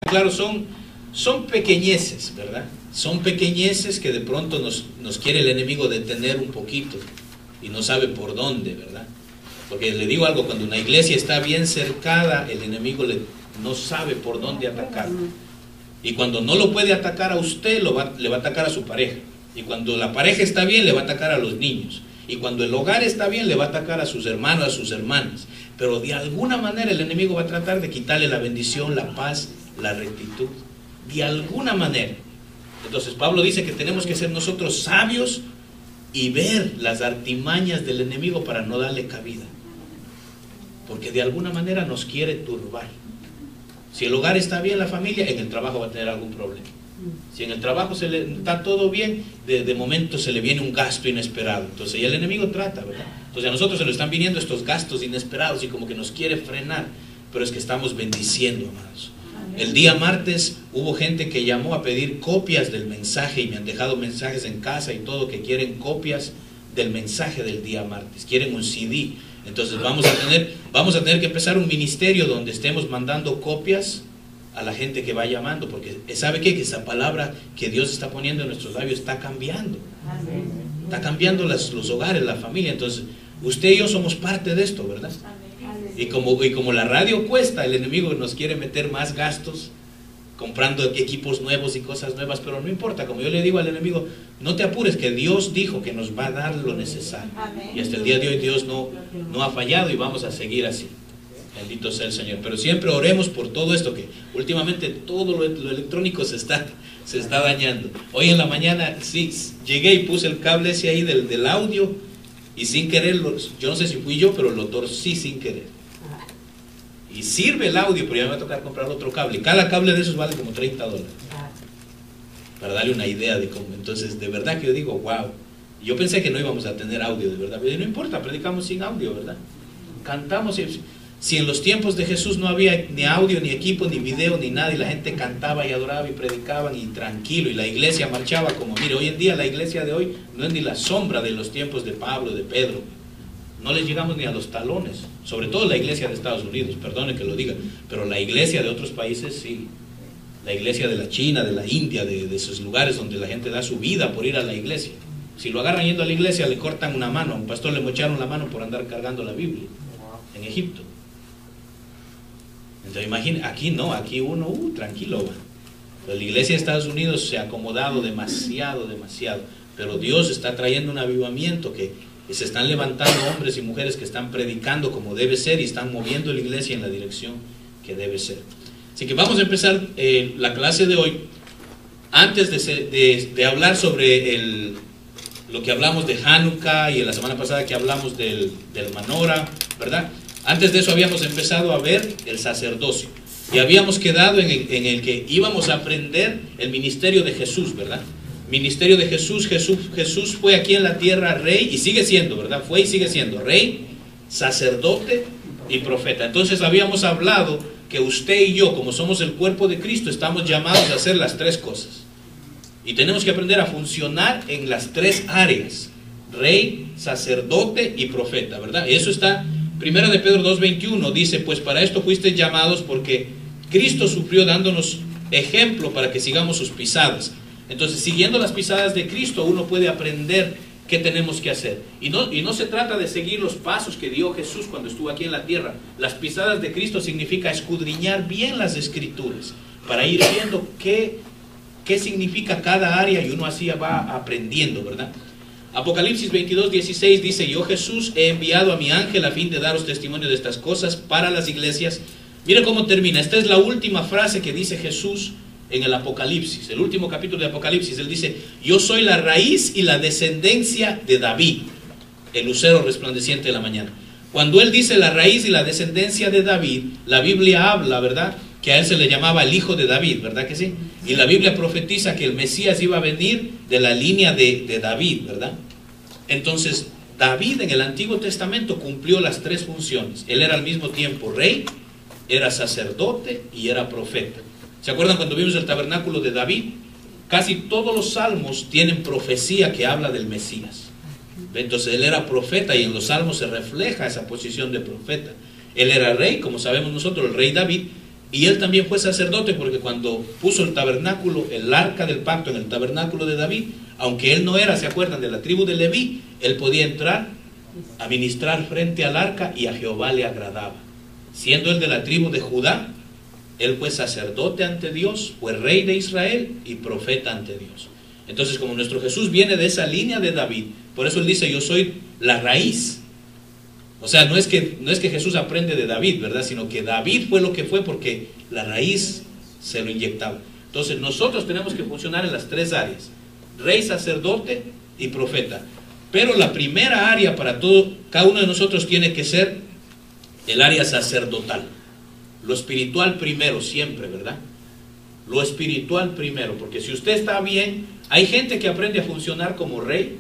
Claro, son pequeñeces, ¿verdad? Son pequeñeces que de pronto nos quiere el enemigo detener un poquito y no sabe por dónde, ¿verdad? Porque le digo algo, cuando una iglesia está bien cercada, el enemigo no sabe por dónde atacar. Y cuando no lo puede atacar a usted, le va a atacar a su pareja. Y cuando la pareja está bien, le va a atacar a los niños. Y cuando el hogar está bien, le va a atacar a sus hermanos, a sus hermanas. Pero de alguna manera el enemigo va a tratar de quitarle la bendición, la paz, la rectitud. De alguna manera. Entonces Pablo dice que tenemos que ser nosotros sabios y ver las artimañas del enemigo para no darle cabida. Porque de alguna manera nos quiere turbar. Si el hogar está bien, la familia, en el trabajo va a tener algún problema. Si en el trabajo está todo bien, de momento se le viene un gasto inesperado. Entonces ya el enemigo trata, ¿verdad? Entonces a nosotros se nos están viniendo estos gastos inesperados y como que nos quiere frenar. Pero es que estamos bendiciendo, amados. El día martes hubo gente que llamó a pedir copias del mensaje y me han dejado mensajes en casa y todo, que quieren copias del mensaje del día martes, quieren un CD. Entonces vamos a tener que empezar un ministerio donde estemos mandando copias a la gente que va llamando, porque ¿sabe qué? Que esa palabra que Dios está poniendo en nuestros labios está cambiando. Está cambiando los hogares, la familia. Entonces usted y yo somos parte de esto, ¿verdad? Y como la radio cuesta, el enemigo nos quiere meter más gastos comprando equipos nuevos y cosas nuevas, pero no importa. Como yo le digo al enemigo, no te apures, que Dios dijo que nos va a dar lo necesario. Y hasta el día de hoy Dios no ha fallado y vamos a seguir así. Bendito sea el Señor. Pero siempre oremos por todo esto, que últimamente todo lo electrónico se está dañando. Hoy en la mañana sí llegué y puse el cable ese ahí del audio y sin querer, yo no sé si fui yo, pero lo torcí sin querer. Y sirve el audio, pero ya me va a tocar comprar otro cable. Cada cable de esos vale como $30. Para darle una idea de cómo. Entonces, de verdad que yo digo, wow. Yo pensé que no íbamos a tener audio, de verdad. Pero no importa, predicamos sin audio, ¿verdad? Cantamos. Si en los tiempos de Jesús no había ni audio, ni equipo, ni video, ni nada, y la gente cantaba y adoraba y predicaban y tranquilo, y la iglesia marchaba como, mire, hoy en día la iglesia de hoy no es ni la sombra de los tiempos de Pablo, de Pedro. No les llegamos ni a los talones, sobre todo la iglesia de Estados Unidos, perdone que lo diga, pero la iglesia de otros países sí. La iglesia de la China, de la India, de esos lugares donde la gente da su vida por ir a la iglesia. Si lo agarran yendo a la iglesia, le cortan una mano. A un pastor le mocharon la mano por andar cargando la Biblia en Egipto. Entonces imagínate, aquí no, aquí uno, tranquilo va. Pero la iglesia de Estados Unidos se ha acomodado demasiado. Pero Dios está trayendo un avivamiento que se están levantando hombres y mujeres que están predicando como debe ser y están moviendo la iglesia en la dirección que debe ser. Así que vamos a empezar la clase de hoy. Antes de hablar sobre lo que hablamos de Hanukkah y la semana pasada que hablamos del Menorá, ¿verdad? Antes de eso habíamos empezado a ver el sacerdocio y habíamos quedado en el que íbamos a aprender el ministerio de Jesús, ¿verdad? Ministerio de Jesús. Jesús fue aquí en la tierra rey y sigue siendo, ¿verdad? Fue y sigue siendo rey, sacerdote y profeta. Entonces habíamos hablado que usted y yo, como somos el cuerpo de Cristo, estamos llamados a hacer las tres cosas. Y tenemos que aprender a funcionar en las tres áreas: rey, sacerdote y profeta, ¿verdad? Eso está, 1 de Pedro 2:21, dice, pues para esto fuisteis llamados, porque Cristo sufrió dándonos ejemplo para que sigamos sus pisadas. Entonces, siguiendo las pisadas de Cristo, uno puede aprender qué tenemos que hacer. Y no se trata de seguir los pasos que dio Jesús cuando estuvo aquí en la tierra. Las pisadas de Cristo significa escudriñar bien las Escrituras, para ir viendo qué significa cada área, y uno así va aprendiendo, ¿verdad? Apocalipsis 22:16 dice, yo Jesús he enviado a mi ángel a fin de daros testimonio de estas cosas para las iglesias. Mira cómo termina. Esta es la última frase que dice Jesús en el Apocalipsis, el último capítulo de Apocalipsis. Él dice, yo soy la raíz y la descendencia de David, el lucero resplandeciente de la mañana. Cuando él dice la raíz y la descendencia de David, la Biblia habla, ¿verdad?, que a él se le llamaba el hijo de David, ¿verdad que sí? Y la Biblia profetiza que el Mesías iba a venir de la línea de David, ¿verdad? Entonces, David en el Antiguo Testamento cumplió las tres funciones. Él era al mismo tiempo rey, era sacerdote y era profeta. ¿Se acuerdan cuando vimos el tabernáculo de David? Casi todos los salmos tienen profecía que habla del Mesías. Entonces él era profeta y en los salmos se refleja esa posición de profeta. Él era rey, como sabemos nosotros, el rey David, y él también fue sacerdote, porque cuando puso el tabernáculo, el arca del pacto en el tabernáculo de David, aunque él no era, ¿se acuerdan?, de la tribu de Leví, él podía entrar a ministrar frente al arca y a Jehová le agradaba. Siendo él de la tribu de Judá, él fue sacerdote ante Dios, fue rey de Israel y profeta ante Dios. Entonces, como nuestro Jesús viene de esa línea de David, por eso él dice, yo soy la raíz. O sea, no es que Jesús aprende de David, ¿verdad?, sino que David fue lo que fue porque la raíz se lo inyectaba. Entonces nosotros tenemos que funcionar en las tres áreas: rey, sacerdote y profeta. Pero la primera área para cada uno de nosotros tiene que ser el área sacerdotal. Lo espiritual primero siempre, ¿verdad? Lo espiritual primero, porque si usted está bien, hay gente que aprende a funcionar como rey,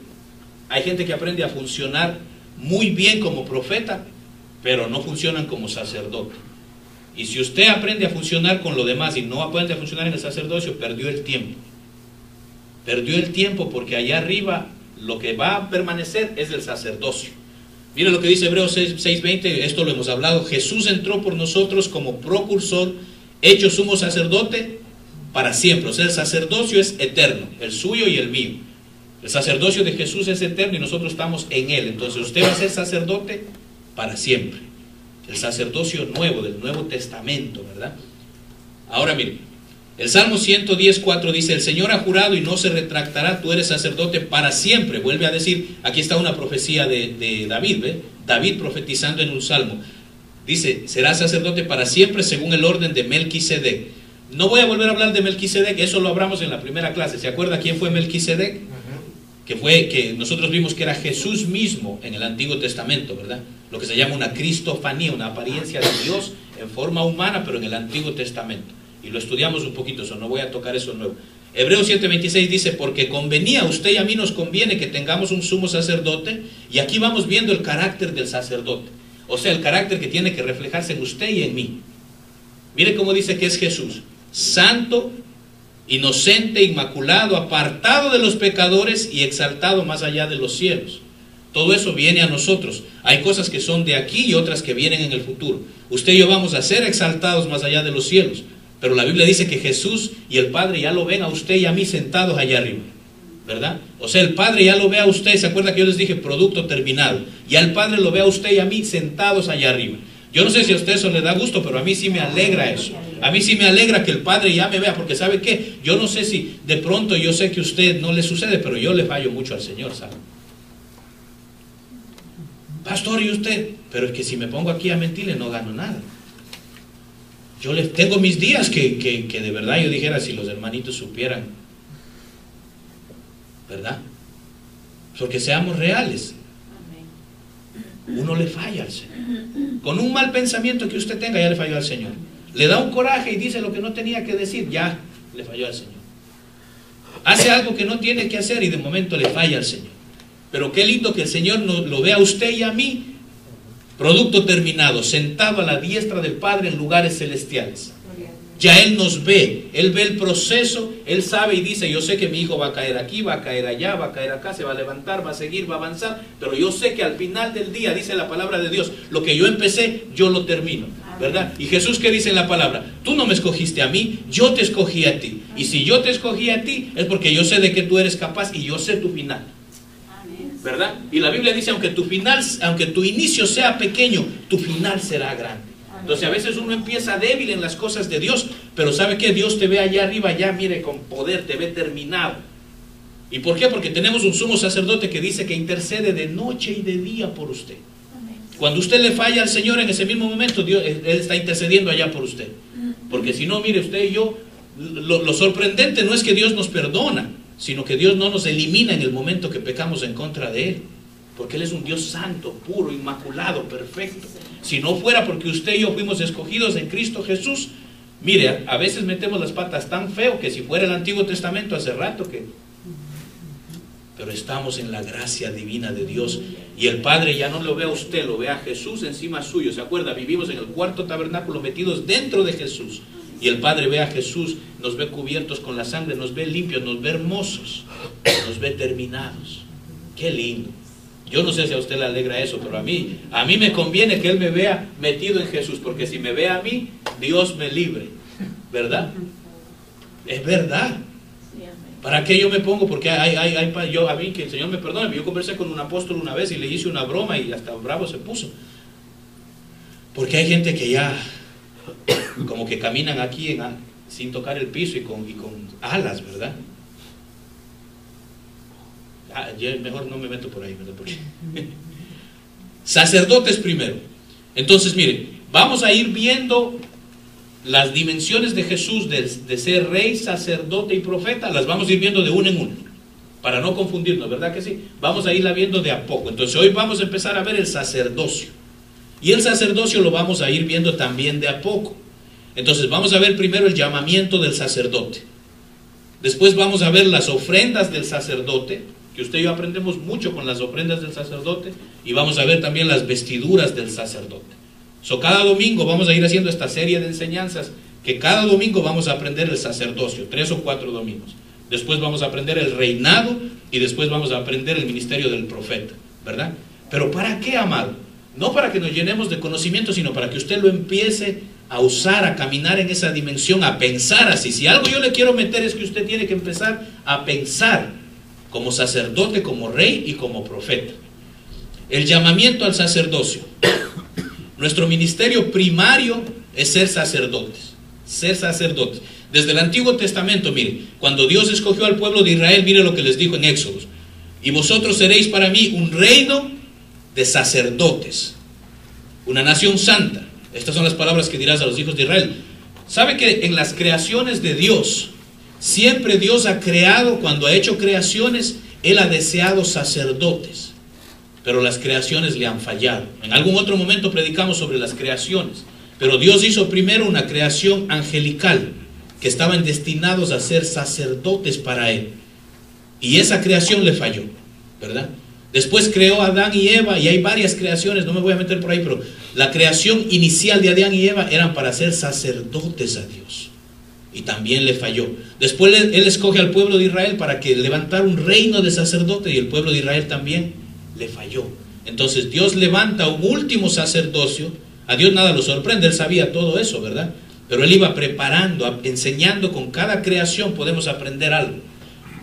hay gente que aprende a funcionar muy bien como profeta, pero no funcionan como sacerdote. Y si usted aprende a funcionar con lo demás y no aprende a funcionar en el sacerdocio, perdió el tiempo. Perdió el tiempo, porque allá arriba lo que va a permanecer es el sacerdocio. Mire lo que dice Hebreos 6:20, esto lo hemos hablado. Jesús entró por nosotros como precursor, hecho sumo sacerdote para siempre. O sea, el sacerdocio es eterno, el suyo y el mío. El sacerdocio de Jesús es eterno y nosotros estamos en él. Entonces usted va a ser sacerdote para siempre. El sacerdocio nuevo, del Nuevo Testamento, ¿verdad? Ahora mire, el Salmo 110:4 dice, el Señor ha jurado y no se retractará, tú eres sacerdote para siempre. Vuelve a decir, aquí está una profecía de David, ¿ve? David profetizando en un salmo. Dice, será sacerdote para siempre según el orden de Melquisedec. No voy a volver a hablar de Melquisedec, eso lo hablamos en la primera clase. ¿Se acuerda quién fue Melquisedec? Que nosotros vimos que era Jesús mismo en el Antiguo Testamento, ¿verdad? Lo que se llama una cristofanía, una apariencia de Dios en forma humana, pero en el Antiguo Testamento. Y lo estudiamos un poquito, eso no voy a tocar eso nuevo. Hebreos 7:26 dice, porque convenía, a usted y a mí nos conviene que tengamos un sumo sacerdote, y aquí vamos viendo el carácter del sacerdote, o sea, el carácter que tiene que reflejarse en usted y en mí. Mire cómo dice que es Jesús: santo, inocente, inmaculado, apartado de los pecadores y exaltado más allá de los cielos. Todo eso viene a nosotros. Hay cosas que son de aquí y otras que vienen en el futuro. Usted y yo vamos a ser exaltados más allá de los cielos, pero la Biblia dice que Jesús y el Padre ya lo ven a usted y a mí sentados allá arriba, ¿verdad? O sea, el Padre ya lo ve a usted. ¿Se acuerda que yo les dije producto terminado? Ya el Padre lo ve a usted y a mí sentados allá arriba. Yo no sé si a usted eso le da gusto, pero a mí sí me alegra eso. A mí sí me alegra que el Padre ya me vea, porque ¿sabe qué? Yo no sé si de pronto, yo sé que a usted no le sucede, pero yo le fallo mucho al Señor, ¿sabe? Pastor, ¿y usted? Pero es que si me pongo aquí a mentirle no gano nada. Yo tengo mis días que de verdad yo dijera, si los hermanitos supieran, ¿verdad? Porque seamos reales. Uno le falla al Señor. Con un mal pensamiento que usted tenga, ya le falló al Señor. Le da un coraje y dice lo que no tenía que decir, ya le falló al Señor. Hace algo que no tiene que hacer y de momento le falla al Señor. Pero qué lindo que el Señor lo vea a usted y a mí, producto terminado, sentado a la diestra del Padre en lugares celestiales. Ya Él nos ve, Él ve el proceso, Él sabe y dice, yo sé que mi hijo va a caer aquí, va a caer allá, va a caer acá, se va a levantar, va a seguir, va a avanzar, pero yo sé que al final del día, dice la palabra de Dios, lo que yo empecé, yo lo termino, ¿verdad? Y Jesús, ¿qué dice en la palabra? Tú no me escogiste a mí, yo te escogí a ti. Y si yo te escogí a ti, es porque yo sé de que tú eres capaz y yo sé tu final, ¿verdad? Y la Biblia dice, aunque tu inicio sea pequeño, tu final será grande. Entonces a veces uno empieza débil en las cosas de Dios, pero ¿sabe qué? Dios te ve allá arriba, ya mire, con poder, te ve terminado. ¿Y por qué? Porque tenemos un sumo sacerdote que dice que intercede de noche y de día por usted. Cuando usted le falla al Señor, en ese mismo momento Dios, Él está intercediendo allá por usted. Porque si no, mire usted y yo, lo sorprendente no es que Dios nos perdona, sino que Dios no nos elimina en el momento que pecamos en contra de Él. Porque Él es un Dios santo, puro, inmaculado, perfecto. Si no fuera porque usted y yo fuimos escogidos en Cristo Jesús, mire, a veces metemos las patas tan feo que si fuera el Antiguo Testamento hace rato que... Pero estamos en la gracia divina de Dios y el Padre ya no lo ve a usted, lo ve a Jesús encima suyo. ¿Se acuerda? Vivimos en el cuarto tabernáculo metidos dentro de Jesús y el Padre ve a Jesús, nos ve cubiertos con la sangre, nos ve limpios, nos ve hermosos, nos ve terminados. ¡Qué lindo! Yo no sé si a usted le alegra eso, pero a mí me conviene que Él me vea metido en Jesús, porque si me ve a mí, Dios me libre, ¿verdad? Es verdad. ¿Para qué yo me pongo? Porque a mí, que el Señor me perdone, yo conversé con un apóstol una vez y le hice una broma y hasta bravo se puso. Porque hay gente que ya como que caminan aquí sin tocar el piso y con alas, ¿verdad? Yo mejor no me meto por ahí, ¿verdad? Porque sacerdotes primero. Entonces, mire, vamos a ir viendo las dimensiones de Jesús de ser rey, sacerdote y profeta. Las vamos a ir viendo de uno en uno, para no confundirnos, ¿verdad que sí? Vamos a irla viendo de a poco. Entonces hoy vamos a empezar a ver el sacerdocio, y el sacerdocio lo vamos a ir viendo también de a poco. Entonces vamos a ver primero el llamamiento del sacerdote, después vamos a ver las ofrendas del sacerdote, que usted y yo aprendemos mucho con las ofrendas del sacerdote, y vamos a ver también las vestiduras del sacerdote. Cada domingo vamos a ir haciendo esta serie de enseñanzas, que cada domingo vamos a aprender el sacerdocio, 3 o 4 domingos. Después vamos a aprender el reinado, y después vamos a aprender el ministerio del profeta, ¿verdad? Pero ¿para qué, amado? No para que nos llenemos de conocimiento, sino para que usted lo empiece a usar, a caminar en esa dimensión, a pensar así. Si algo yo le quiero meter es que usted tiene que empezar a pensar como sacerdote, como rey y como profeta. El llamamiento al sacerdocio. Nuestro ministerio primario es ser sacerdotes. Ser sacerdotes. Desde el Antiguo Testamento, mire, cuando Dios escogió al pueblo de Israel, mire lo que les dijo en Éxodo: y vosotros seréis para mí un reino de sacerdotes, una nación santa. Estas son las palabras que dirás a los hijos de Israel. ¿Sabe que en las creaciones de Dios, siempre Dios ha creado, cuando ha hecho creaciones, Él ha deseado sacerdotes? Pero las creaciones le han fallado. En algún otro momento predicamos sobre las creaciones. Pero Dios hizo primero una creación angelical, que estaban destinados a ser sacerdotes para Él. Y esa creación le falló, ¿verdad? Después creó a Adán y Eva, y hay varias creaciones, no me voy a meter por ahí, pero la creación inicial de Adán y Eva eran para ser sacerdotes a Dios. Y también le falló. Después Él escoge al pueblo de Israel para que levantara un reino de sacerdotes, y el pueblo de Israel también le falló. Entonces Dios levanta un último sacerdocio. A Dios nada lo sorprende, Él sabía todo eso, ¿verdad? Pero Él iba preparando, enseñando. Con cada creación podemos aprender algo.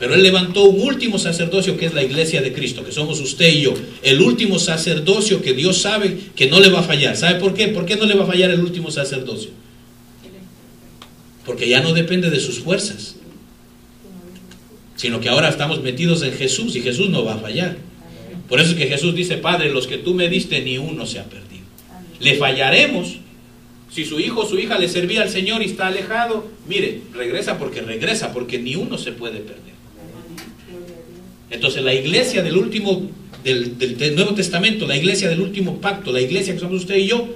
Pero Él levantó un último sacerdocio, que es la iglesia de Cristo, que somos usted y yo. El último sacerdocio que Dios sabe que no le va a fallar. ¿Sabe por qué? ¿Por qué no le va a fallar el último sacerdocio? Porque ya no depende de sus fuerzas, sino que ahora estamos metidos en Jesús, y Jesús no va a fallar. Por eso es que Jesús dice: Padre, los que tú me diste, ni uno se ha perdido. Le fallaremos. Si su hijo o su hija le servía al Señor y está alejado, mire, regresa, porque ni uno se puede perder. Entonces la iglesia del último, del Nuevo Testamento, la iglesia del último pacto, la iglesia que somos usted y yo,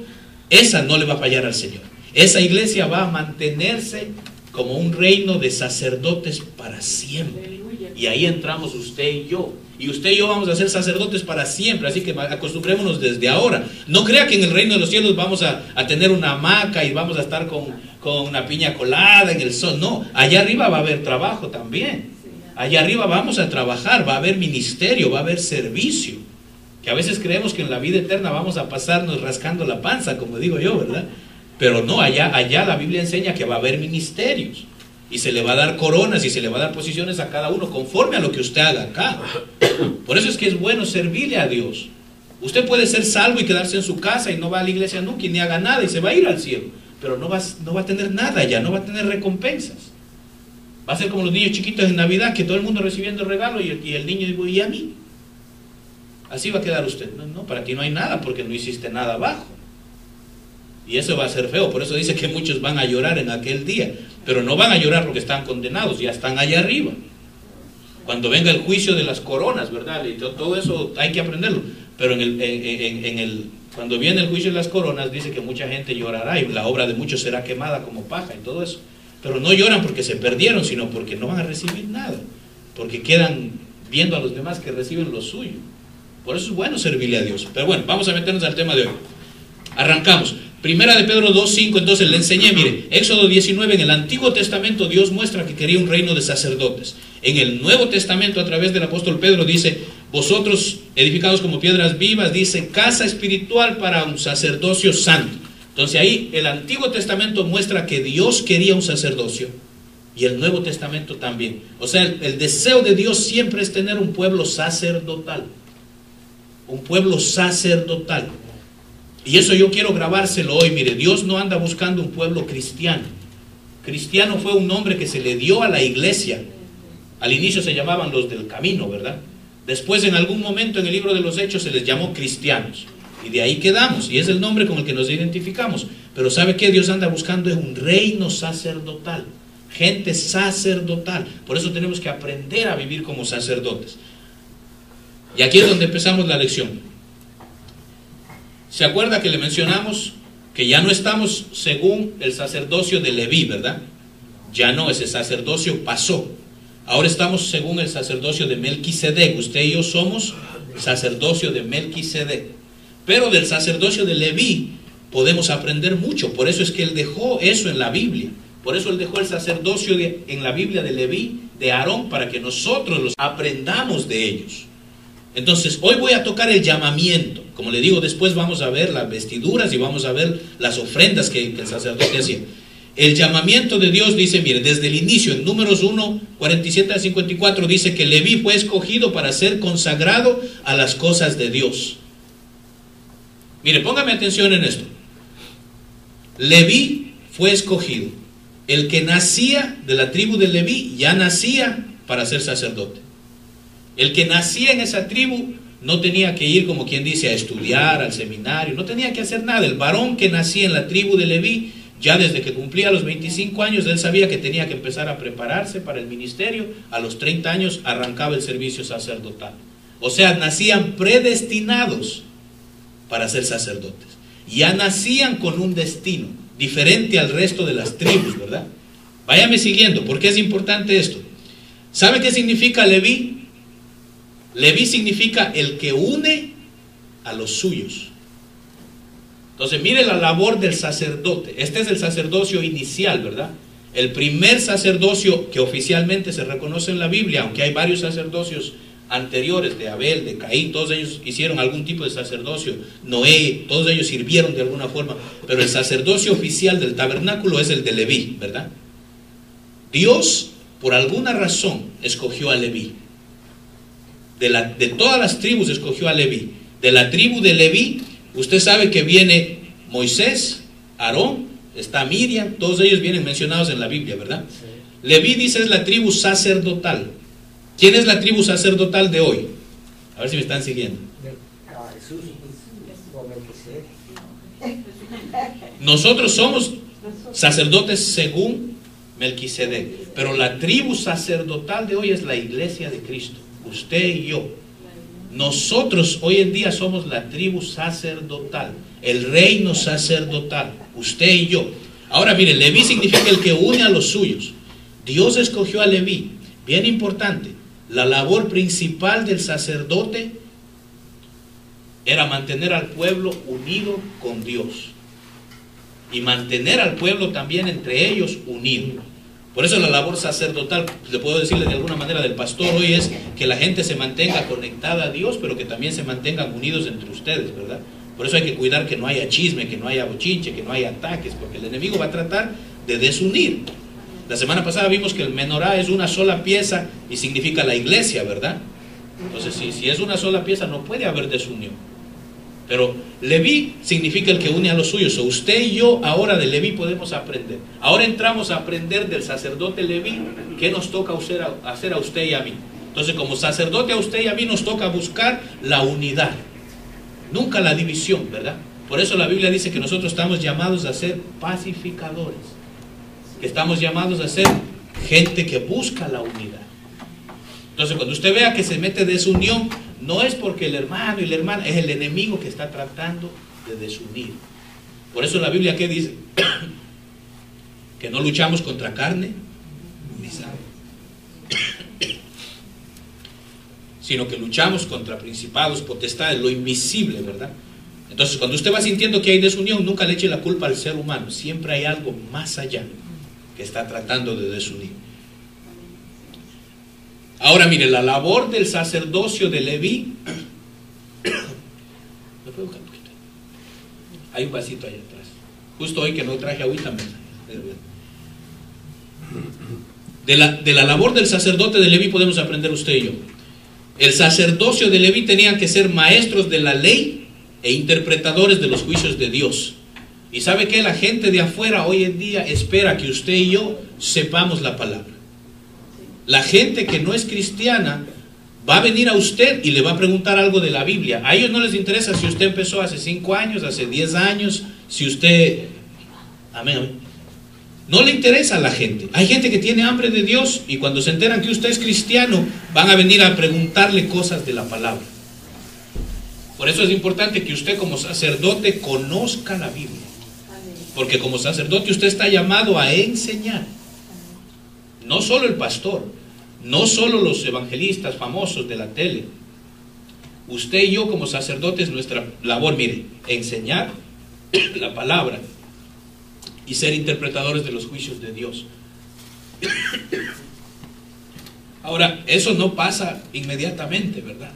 esa no le va a fallar al Señor. Esa iglesia va a mantenerse como un reino de sacerdotes para siempre. Y ahí entramos usted y yo. Y usted y yo vamos a ser sacerdotes para siempre. Así que acostumbrémonos desde ahora. No crea que en el reino de los cielos vamos a tener una hamaca y vamos a estar con una piña colada en el sol. No, allá arriba va a haber trabajo también. Allá arriba vamos a trabajar, va a haber ministerio, va a haber servicio. Que a veces creemos que en la vida eterna vamos a pasarnos rascando la panza, como digo yo, ¿verdad? Pero no, allá la Biblia enseña que va a haber ministerios. Y se le va a dar coronas y se le va a dar posiciones a cada uno conforme a lo que usted haga acá. Por eso es que es bueno servirle a Dios. Usted puede ser salvo y quedarse en su casa y no va a la iglesia nunca y ni haga nada y se va a ir al cielo. Pero no va a tener nada ya, no va a tener recompensas. Va a ser como los niños chiquitos en Navidad, que todo el mundo recibiendo regalo y el niño dice: ¿y a mí? Así va a quedar usted. No, para ti no hay nada porque no hiciste nada abajo. Y eso va a ser feo. Por eso dice que muchos van a llorar en aquel día. Pero no van a llorar porque están condenados, ya están allá arriba. Cuando venga el juicio de las coronas, ¿verdad? Y todo eso hay que aprenderlo. Pero cuando viene el juicio de las coronas, dice que mucha gente llorará y la obra de muchos será quemada como paja y todo eso. Pero no lloran porque se perdieron, sino porque no van a recibir nada. Porque quedan viendo a los demás que reciben lo suyo. Por eso es bueno servirle a Dios. Pero bueno, vamos a meternos al tema de hoy. Arrancamos. Primera de Pedro 2:5, entonces le enseñé, mire, Éxodo 19, en el Antiguo Testamento Dios muestra que quería un reino de sacerdotes. En el Nuevo Testamento, a través del apóstol Pedro, dice: vosotros edificados como piedras vivas, dice, casa espiritual para un sacerdocio santo. Entonces ahí el Antiguo Testamento muestra que Dios quería un sacerdocio y el Nuevo Testamento también. O sea, el deseo de Dios siempre es tener un pueblo sacerdotal. Un pueblo sacerdotal. Y eso yo quiero grabárselo hoy. Mire, Dios no anda buscando un pueblo cristiano. Cristiano fue un nombre que se le dio a la iglesia. Al inicio se llamaban los del camino, ¿verdad? Después en algún momento en el libro de los Hechos se les llamó cristianos. Y de ahí quedamos. Y es el nombre con el que nos identificamos. Pero ¿sabe qué? Dios anda buscando es un reino sacerdotal. Gente sacerdotal. Por eso tenemos que aprender a vivir como sacerdotes. Y aquí es donde empezamos la lección. ¿Se acuerda que le mencionamos que ya no estamos según el sacerdocio de Leví, verdad? Ya no, ese sacerdocio pasó. Ahora estamos según el sacerdocio de Melquisedec. Usted y yo somos sacerdocio de Melquisedec. Pero del sacerdocio de Leví podemos aprender mucho. Por eso es que él dejó eso en la Biblia. Por eso él dejó el sacerdocio en la Biblia de Leví, de Aarón, para que nosotros los aprendamos de ellos. Entonces, hoy voy a tocar el llamamiento. Como le digo, después vamos a ver las vestiduras y vamos a ver las ofrendas que el sacerdote hacía. El llamamiento de Dios dice, mire, desde el inicio, en Números 1, 47 a 54, dice que Leví fue escogido para ser consagrado a las cosas de Dios. Mire, póngame atención en esto. Leví fue escogido. El que nacía de la tribu de Leví ya nacía para ser sacerdote. El que nacía en esa tribu no tenía que ir, como quien dice, a estudiar al seminario, no tenía que hacer nada. El varón que nacía en la tribu de Leví, ya desde que cumplía los 25 años, él sabía que tenía que empezar a prepararse para el ministerio. A los 30 años arrancaba el servicio sacerdotal. O sea, nacían predestinados para ser sacerdotes. Ya nacían con un destino diferente al resto de las tribus, ¿verdad? Váyame siguiendo, porque es importante esto. ¿Sabe qué significa Leví? Leví significa el que une a los suyos. Entonces, mire la labor del sacerdote. Este es el sacerdocio inicial, ¿verdad? El primer sacerdocio que oficialmente se reconoce en la Biblia, aunque hay varios sacerdocios anteriores, de Abel, de Caín, todos ellos hicieron algún tipo de sacerdocio. Noé, todos ellos sirvieron de alguna forma, pero el sacerdocio oficial del tabernáculo es el de Leví, ¿verdad? Dios, por alguna razón, escogió a Leví. De todas las tribus escogió a Leví. De la tribu de Leví, usted sabe que viene Moisés, Aarón, está Miriam, todos ellos vienen mencionados en la Biblia, ¿verdad? Sí. Leví dice es la tribu sacerdotal. ¿Quién es la tribu sacerdotal de hoy? A ver si me están siguiendo. Nosotros somos sacerdotes según Melquisedec, pero la tribu sacerdotal de hoy es la iglesia de Cristo. Usted y yo. Nosotros hoy en día somos la tribu sacerdotal, el reino sacerdotal, usted y yo. Ahora mire, Leví significa el que une a los suyos. Dios escogió a Leví. Bien importante, la labor principal del sacerdote era mantener al pueblo unido con Dios y mantener al pueblo también entre ellos unido. Por eso la labor sacerdotal, le puedo decirle de alguna manera del pastor hoy, es que la gente se mantenga conectada a Dios, pero que también se mantengan unidos entre ustedes, ¿verdad? Por eso hay que cuidar que no haya chisme, que no haya bochinche, que no haya ataques, porque el enemigo va a tratar de desunir. La semana pasada vimos que el menorá es una sola pieza y significa la iglesia, ¿verdad? Entonces si es una sola pieza no puede haber desunión. Pero Leví significa el que une a los suyos. O usted y yo ahora de Leví podemos aprender. Ahora entramos a aprender del sacerdote Leví. ¿Qué nos toca hacer a usted y a mí? Entonces, como sacerdote a usted y a mí nos toca buscar la unidad, nunca la división, ¿verdad? Por eso la Biblia dice que nosotros estamos llamados a ser pacificadores, que estamos llamados a ser gente que busca la unidad. Entonces, cuando usted vea que se mete desunión, no es porque el hermano y la hermana, es el enemigo que está tratando de desunir. Por eso la Biblia, ¿qué dice? Que no luchamos contra carne ni sangre, sino que luchamos contra principados, potestades, lo invisible, ¿verdad? Entonces, cuando usted va sintiendo que hay desunión, nunca le eche la culpa al ser humano. Siempre hay algo más allá que está tratando de desunir. Ahora mire, la labor del sacerdocio de Leví. ¿Me puedo buscar un poquito? Hay un vasito ahí atrás. Justo hoy que no traje agüita. De la labor del sacerdote de Leví podemos aprender usted y yo. El sacerdocio de Leví tenían que ser maestros de la ley e interpretadores de los juicios de Dios. Y sabe que la gente de afuera hoy en día espera que usted y yo sepamos la palabra. La gente que no es cristiana va a venir a usted y le va a preguntar algo de la Biblia. A ellos no les interesa si usted empezó hace 5 años, hace 10 años, si usted... Amén, amén. No le interesa a la gente. Hay gente que tiene hambre de Dios y cuando se enteran que usted es cristiano, van a venir a preguntarle cosas de la palabra. Por eso es importante que usted como sacerdote conozca la Biblia. Porque como sacerdote usted está llamado a enseñar. No solo el pastor, no solo los evangelistas famosos de la tele. Usted y yo como sacerdotes, nuestra labor, mire, enseñar la palabra y ser interpretadores de los juicios de Dios. Ahora, eso no pasa inmediatamente, ¿verdad?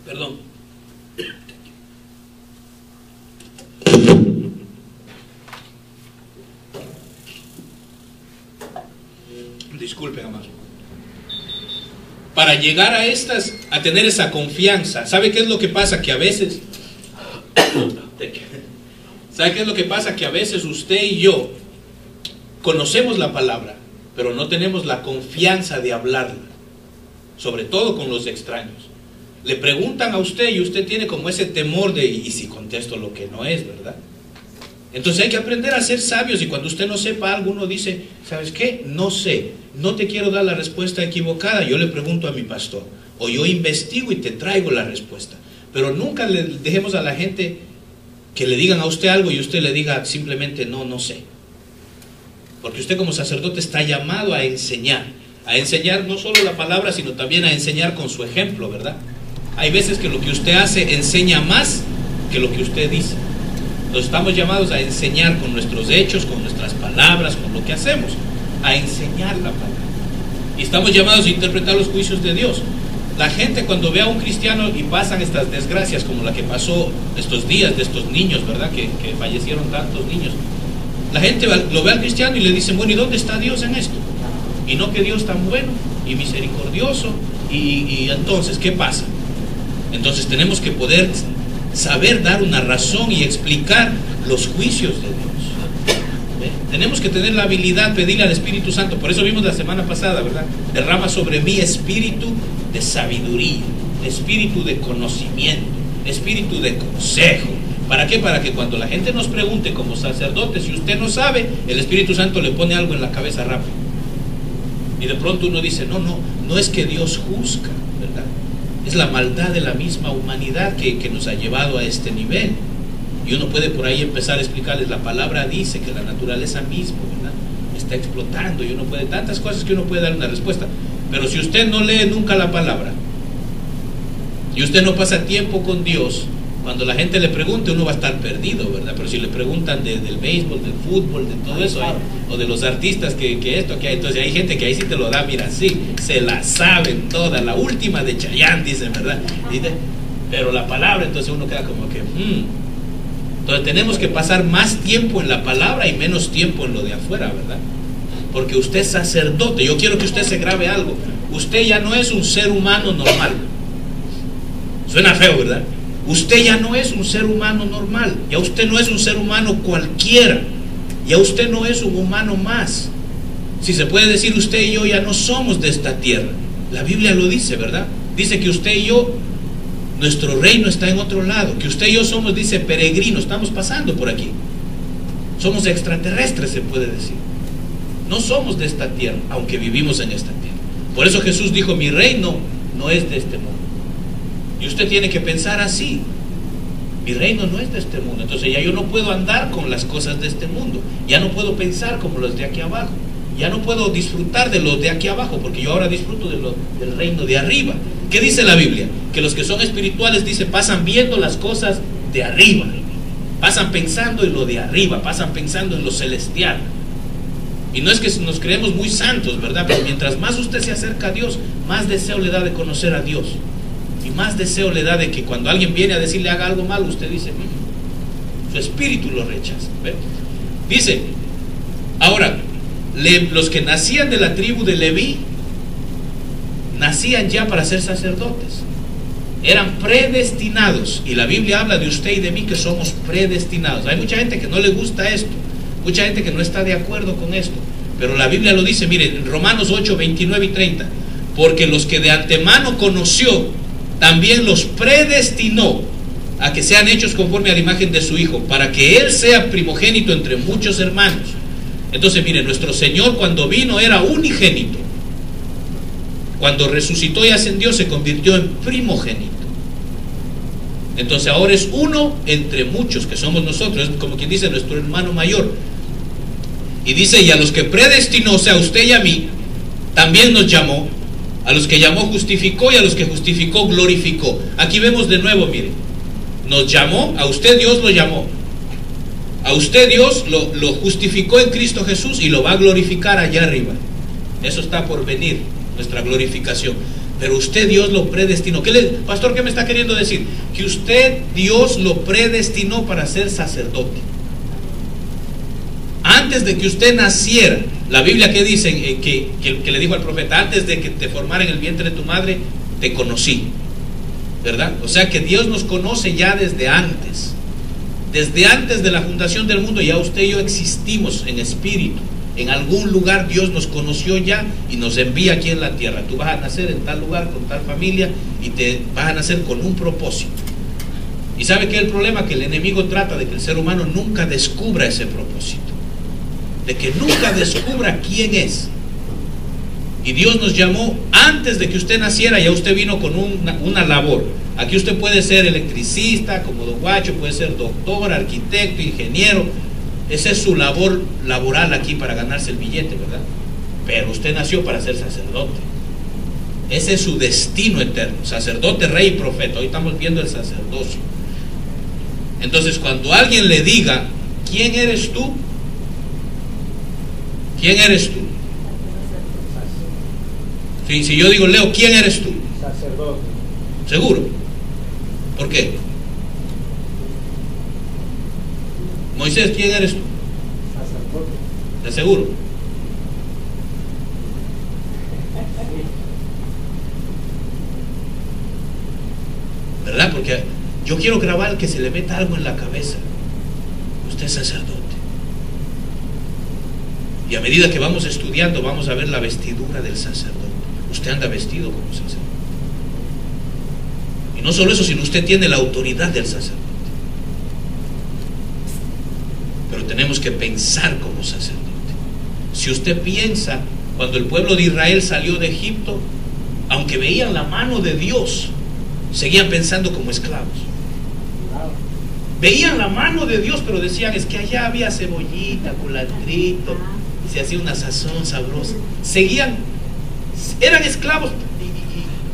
Perdón. Disculpen, amados. Para llegar a tener esa confianza, ¿sabe qué es lo que pasa? Que a veces... ¿Sabe qué es lo que pasa? Que a veces usted y yo conocemos la palabra, pero no tenemos la confianza de hablarla, sobre todo con los extraños. Le preguntan a usted y usted tiene como ese temor de, ¿y si contesto lo que no es, verdad? Entonces hay que aprender a ser sabios y cuando usted no sepa algo, uno dice, ¿sabes qué? No sé, no te quiero dar la respuesta equivocada, yo le pregunto a mi pastor, o yo investigo y te traigo la respuesta. Pero nunca le dejemos a la gente que le digan a usted algo y usted le diga simplemente no sé. Porque usted como sacerdote está llamado a enseñar no solo la palabra, sino también a enseñar con su ejemplo, ¿verdad? Hay veces que lo que usted hace enseña más que lo que usted dice. Entonces estamos llamados a enseñar con nuestros hechos, con nuestras palabras, con lo que hacemos, a enseñar la palabra. Y estamos llamados a interpretar los juicios de Dios. La gente cuando ve a un cristiano y pasan estas desgracias como la que pasó estos días de estos niños, ¿verdad? Que fallecieron tantos niños. La gente lo ve al cristiano y le dice, bueno, ¿y dónde está Dios en esto? Y no que Dios tan bueno y misericordioso. Y entonces, ¿qué pasa? Entonces tenemos que poder saber dar una razón y explicar los juicios de Dios. Tenemos que tener la habilidad, pedirle al Espíritu Santo. Por eso vimos la semana pasada, ¿verdad? Derrama sobre mí espíritu de sabiduría, espíritu de conocimiento, espíritu de consejo. ¿Para qué? Para que cuando la gente nos pregunte como sacerdote, si usted no sabe, el Espíritu Santo le pone algo en la cabeza rápido. Y de pronto uno dice, no es que Dios juzga, ¿verdad? Es la maldad de la misma humanidad que nos ha llevado a este nivel. Y uno puede por ahí empezar a explicarles, la palabra dice que la naturaleza misma, ¿verdad?, está explotando, y uno puede, tantas cosas que uno puede dar una respuesta. Pero si usted no lee nunca la palabra, y usted no pasa tiempo con Dios, cuando la gente le pregunte, uno va a estar perdido, ¿verdad? Pero si le preguntan del béisbol, del fútbol, de todo eso, o de los artistas, que esto, que hay, entonces hay gente que ahí sí te lo da, mira, sí, se la saben toda, la última de Chayanne, dicen, ¿verdad? Pero la palabra, entonces uno queda como que, Entonces tenemos que pasar más tiempo en la palabra y menos tiempo en lo de afuera, ¿verdad? Porque usted es sacerdote. Yo quiero que usted se grabe algo. Usted ya no es un ser humano normal. Suena feo, ¿verdad? Usted ya no es un ser humano normal. Ya usted no es un ser humano cualquiera. Ya usted no es un humano más. Si se puede decir, usted y yo ya no somos de esta tierra. La Biblia lo dice, ¿verdad? Dice que usted y yo, nuestro reino está en otro lado. Que usted y yo somos, dice, peregrinos. Estamos pasando por aquí. Somos extraterrestres, se puede decir. No somos de esta tierra, aunque vivimos en esta tierra. Por eso Jesús dijo, mi reino no es de este mundo. Y usted tiene que pensar así. Mi reino no es de este mundo. Entonces ya yo no puedo andar con las cosas de este mundo. Ya no puedo pensar como los de aquí abajo. Ya no puedo disfrutar de los de aquí abajo, porque yo ahora disfruto del reino de arriba. ¿Qué dice la Biblia? Que los que son espirituales, dice, pasan viendo las cosas de arriba. Pasan pensando en lo de arriba, pasan pensando en lo celestial. Y no es que nos creemos muy santos, ¿verdad? Pero mientras más usted se acerca a Dios, más deseo le da de conocer a Dios. Y más deseo le da de que cuando alguien viene a decirle haga algo malo, usted dice, tu espíritu lo rechaza. ¿Ve? Dice, ahora, los que nacían de la tribu de Leví, nacían ya para ser sacerdotes. Eran predestinados. Y la Biblia habla de usted y de mí que somos predestinados. Hay mucha gente que no le gusta esto, mucha gente que no está de acuerdo con esto, pero la Biblia lo dice. Miren, en Romanos 8, 29 y 30, porque los que de antemano conoció, también los predestinó a que sean hechos conforme a la imagen de su Hijo, para que Él sea primogénito entre muchos hermanos. Entonces, miren, nuestro Señor cuando vino era unigénito. Cuando resucitó y ascendió se convirtió en primogénito. Entonces ahora es uno entre muchos, que somos nosotros, es como quien dice nuestro hermano mayor. Y dice, y a los que predestinó, o sea, a usted y a mí, también nos llamó. A los que llamó justificó, y a los que justificó glorificó. Aquí vemos de nuevo, miren, nos llamó, a usted Dios lo llamó. A usted Dios lo justificó en Cristo Jesús y lo va a glorificar allá arriba. Eso está por venir, nuestra glorificación. Pero usted Dios lo predestinó. Pastor, ¿qué me está queriendo decir? Que usted Dios lo predestinó para ser sacerdote. Antes de que usted naciera, la Biblia que dice, que le dijo al profeta, antes de que te formara en el vientre de tu madre, te conocí, ¿verdad? O sea que Dios nos conoce ya desde antes. Desde antes de la fundación del mundo, ya usted y yo existimos en espíritu. En algún lugar Dios nos conoció ya y nos envía aquí en la tierra. Tú vas a nacer en tal lugar, con tal familia, y te vas a nacer con un propósito. ¿Y sabe qué es el problema? Que el enemigo trata de que el ser humano nunca descubra ese propósito, de que nunca descubra quién es. Y Dios nos llamó antes de que usted naciera, ya usted vino con una labor. Aquí usted puede ser electricista, como Don Guacho, puede ser doctor, arquitecto, ingeniero. Esa es su labor laboral aquí para ganarse el billete, ¿verdad? Pero usted nació para ser sacerdote. Ese es su destino eterno, sacerdote, rey y profeta. Hoy estamos viendo el sacerdocio. Entonces, cuando alguien le diga, ¿quién eres tú? ¿Quién eres tú? Si yo digo, Leo, ¿quién eres tú? Sacerdote. ¿Seguro? ¿Por qué? Moisés, ¿quién eres tú? Sacerdote. ¿Estás seguro? ¿Verdad? Porque yo quiero grabar que se le meta algo en la cabeza. Usted es sacerdote. Y a medida que vamos estudiando, vamos a ver la vestidura del sacerdote. Usted anda vestido como sacerdote. Y no solo eso, sino usted tiene la autoridad del sacerdote. Pero tenemos que pensar como sacerdote. Si usted piensa, cuando el pueblo de Israel salió de Egipto, aunque veían la mano de Dios, seguían pensando como esclavos. Veían la mano de Dios, pero decían, es que allá había cebollita, culatrito, y se hacía una sazón sabrosa. Seguían, eran esclavos,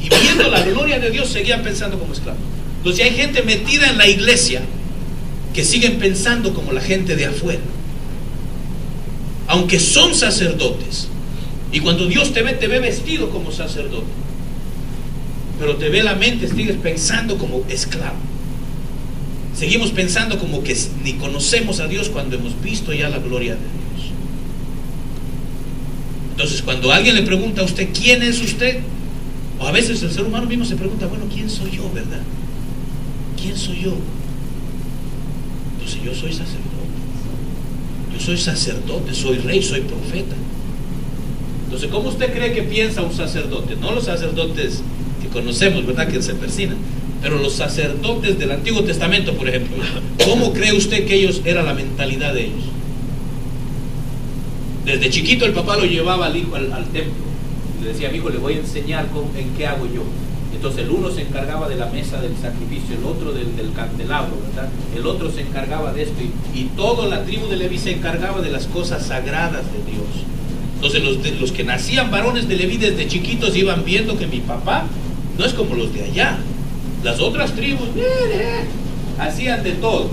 y viendo la gloria de Dios, seguían pensando como esclavos. Entonces hay gente metida en la iglesia que siguen pensando como la gente de afuera, aunque son sacerdotes. Y cuando Dios te ve vestido como sacerdote, pero te ve la mente, sigues pensando como esclavo. Seguimos pensando como que ni conocemos a Dios cuando hemos visto ya la gloria de Dios. Entonces, cuando alguien le pregunta a usted, ¿quién es usted? O a veces el ser humano mismo se pregunta, bueno, ¿quién soy yo, verdad? ¿Quién soy yo? Entonces, yo soy sacerdote. Yo soy sacerdote, soy rey, soy profeta. Entonces, ¿cómo usted cree que piensa un sacerdote? No los sacerdotes que conocemos, ¿verdad? Que se persinan. Pero los sacerdotes del Antiguo Testamento, por ejemplo, ¿cómo cree usted que era la mentalidad de ellos? Desde chiquito el papá lo llevaba al hijo al templo. Le decía, mi hijo, le voy a enseñar en qué hago yo. Entonces el uno se encargaba de la mesa del sacrificio, el otro del candelabro, ¿verdad? El otro se encargaba de esto, y toda la tribu de Leví se encargaba de las cosas sagradas de Dios. Entonces los que nacían varones de Leví desde chiquitos iban viendo que mi papá no es como los de allá. Las otras tribus hacían de todo,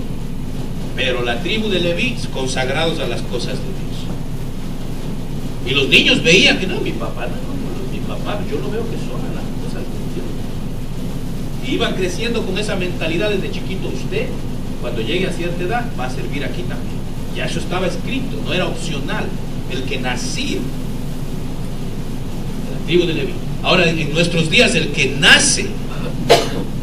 pero la tribu de Leví consagrados a las cosas de Dios. Y los niños veían que no, mi papá no es como los de mi papá, yo lo veo que son a las cosas de Dios. Y iban creciendo con esa mentalidad desde chiquito. Usted cuando llegue a cierta edad va a servir aquí también. Ya eso estaba escrito, no era opcional. El que nacía de la tribu de Leví. Ahora, en nuestros días, el que nace,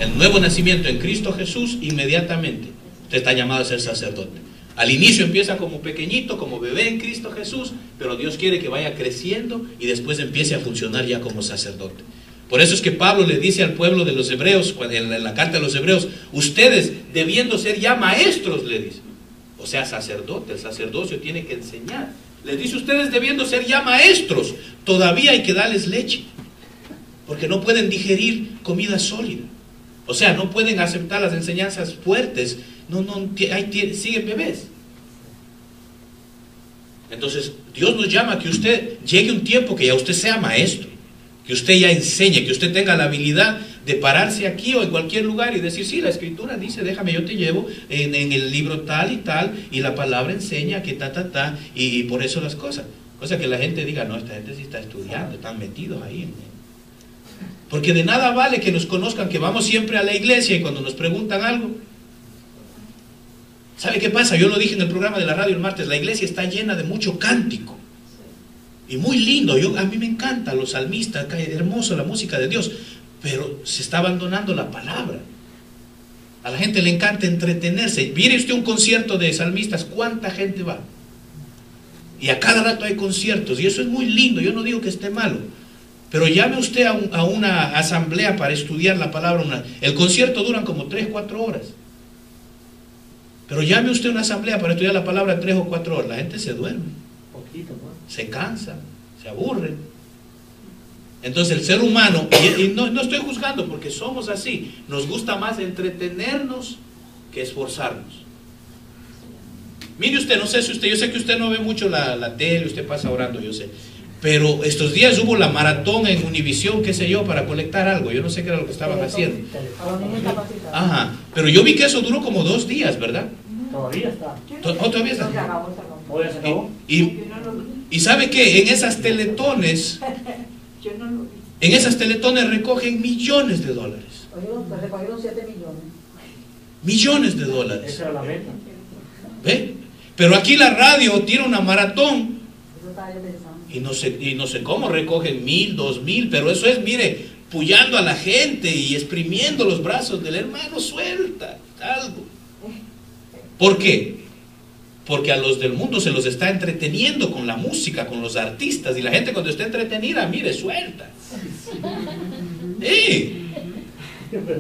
el nuevo nacimiento en Cristo Jesús, inmediatamente usted está llamado a ser sacerdote. Al inicio empieza como pequeñito, como bebé en Cristo Jesús, pero Dios quiere que vaya creciendo y después empiece a funcionar ya como sacerdote. Por eso es que Pablo le dice al pueblo de los hebreos, en la carta de los hebreos, ustedes debiendo ser ya maestros, le dice. O sea, sacerdote, el sacerdocio tiene que enseñar. Les dice, ustedes debiendo ser ya maestros, todavía hay que darles leche, porque no pueden digerir comida sólida. O sea, no pueden aceptar las enseñanzas fuertes, siguen bebés. Entonces, Dios nos llama a que usted llegue un tiempo que ya usted sea maestro, que usted ya enseñe, que usted tenga la habilidad de pararse aquí o en cualquier lugar y decir, sí, la escritura dice, déjame, yo te llevo en el libro tal, y la palabra enseña que y por eso las cosas. Cosa que la gente diga, no, esta gente sí está estudiando, están metidos ahí. Porque de nada vale que nos conozcan, que vamos siempre a la iglesia y cuando nos preguntan algo, ¿sabe qué pasa? Yo lo dije en el programa de la radio el martes, la iglesia está llena de mucho cántico y muy lindo. A mí me encanta los salmistas, hermoso la música de Dios, pero se está abandonando la palabra. A la gente le encanta entretenerse. Mire usted un concierto de salmistas, ¿cuánta gente va? Y a cada rato hay conciertos y eso es muy lindo, yo no digo que esté malo. Pero llame usted a una asamblea para estudiar la palabra. El concierto duran como 3-4 horas. Pero llame usted a una asamblea para estudiar la palabra 3 o 4 horas. La gente se duerme. Se cansa, se aburre. Entonces el ser humano, y no estoy juzgando porque somos así, nos gusta más entretenernos que esforzarnos. Mire usted, no sé si usted, yo sé que usted no ve mucho la tele, usted pasa orando, yo sé. Pero estos días hubo la maratón en Univisión, qué sé yo, para colectar algo. Yo no sé qué era lo que estaban haciendo. Ajá. Pero yo vi que eso duró como 2 días, ¿verdad? Todavía está. Todavía está. ¿Todavía se acabó? Y ¿sabe qué? En esas teletones, en esas teletones recogen millones de dólares. Recogieron 7 millones. Millones de dólares. Esa era la meta. ¿Ve? Pero aquí la radio tira una maratón. Eso estaba yo pensando. Y no sé cómo recogen 1,000, 2,000, pero eso es, mire, puyando a la gente y exprimiendo los brazos del hermano, suelta algo. ¿Por qué? Porque a los del mundo se los está entreteniendo con la música, con los artistas, y la gente cuando está entretenida, mire, suelta.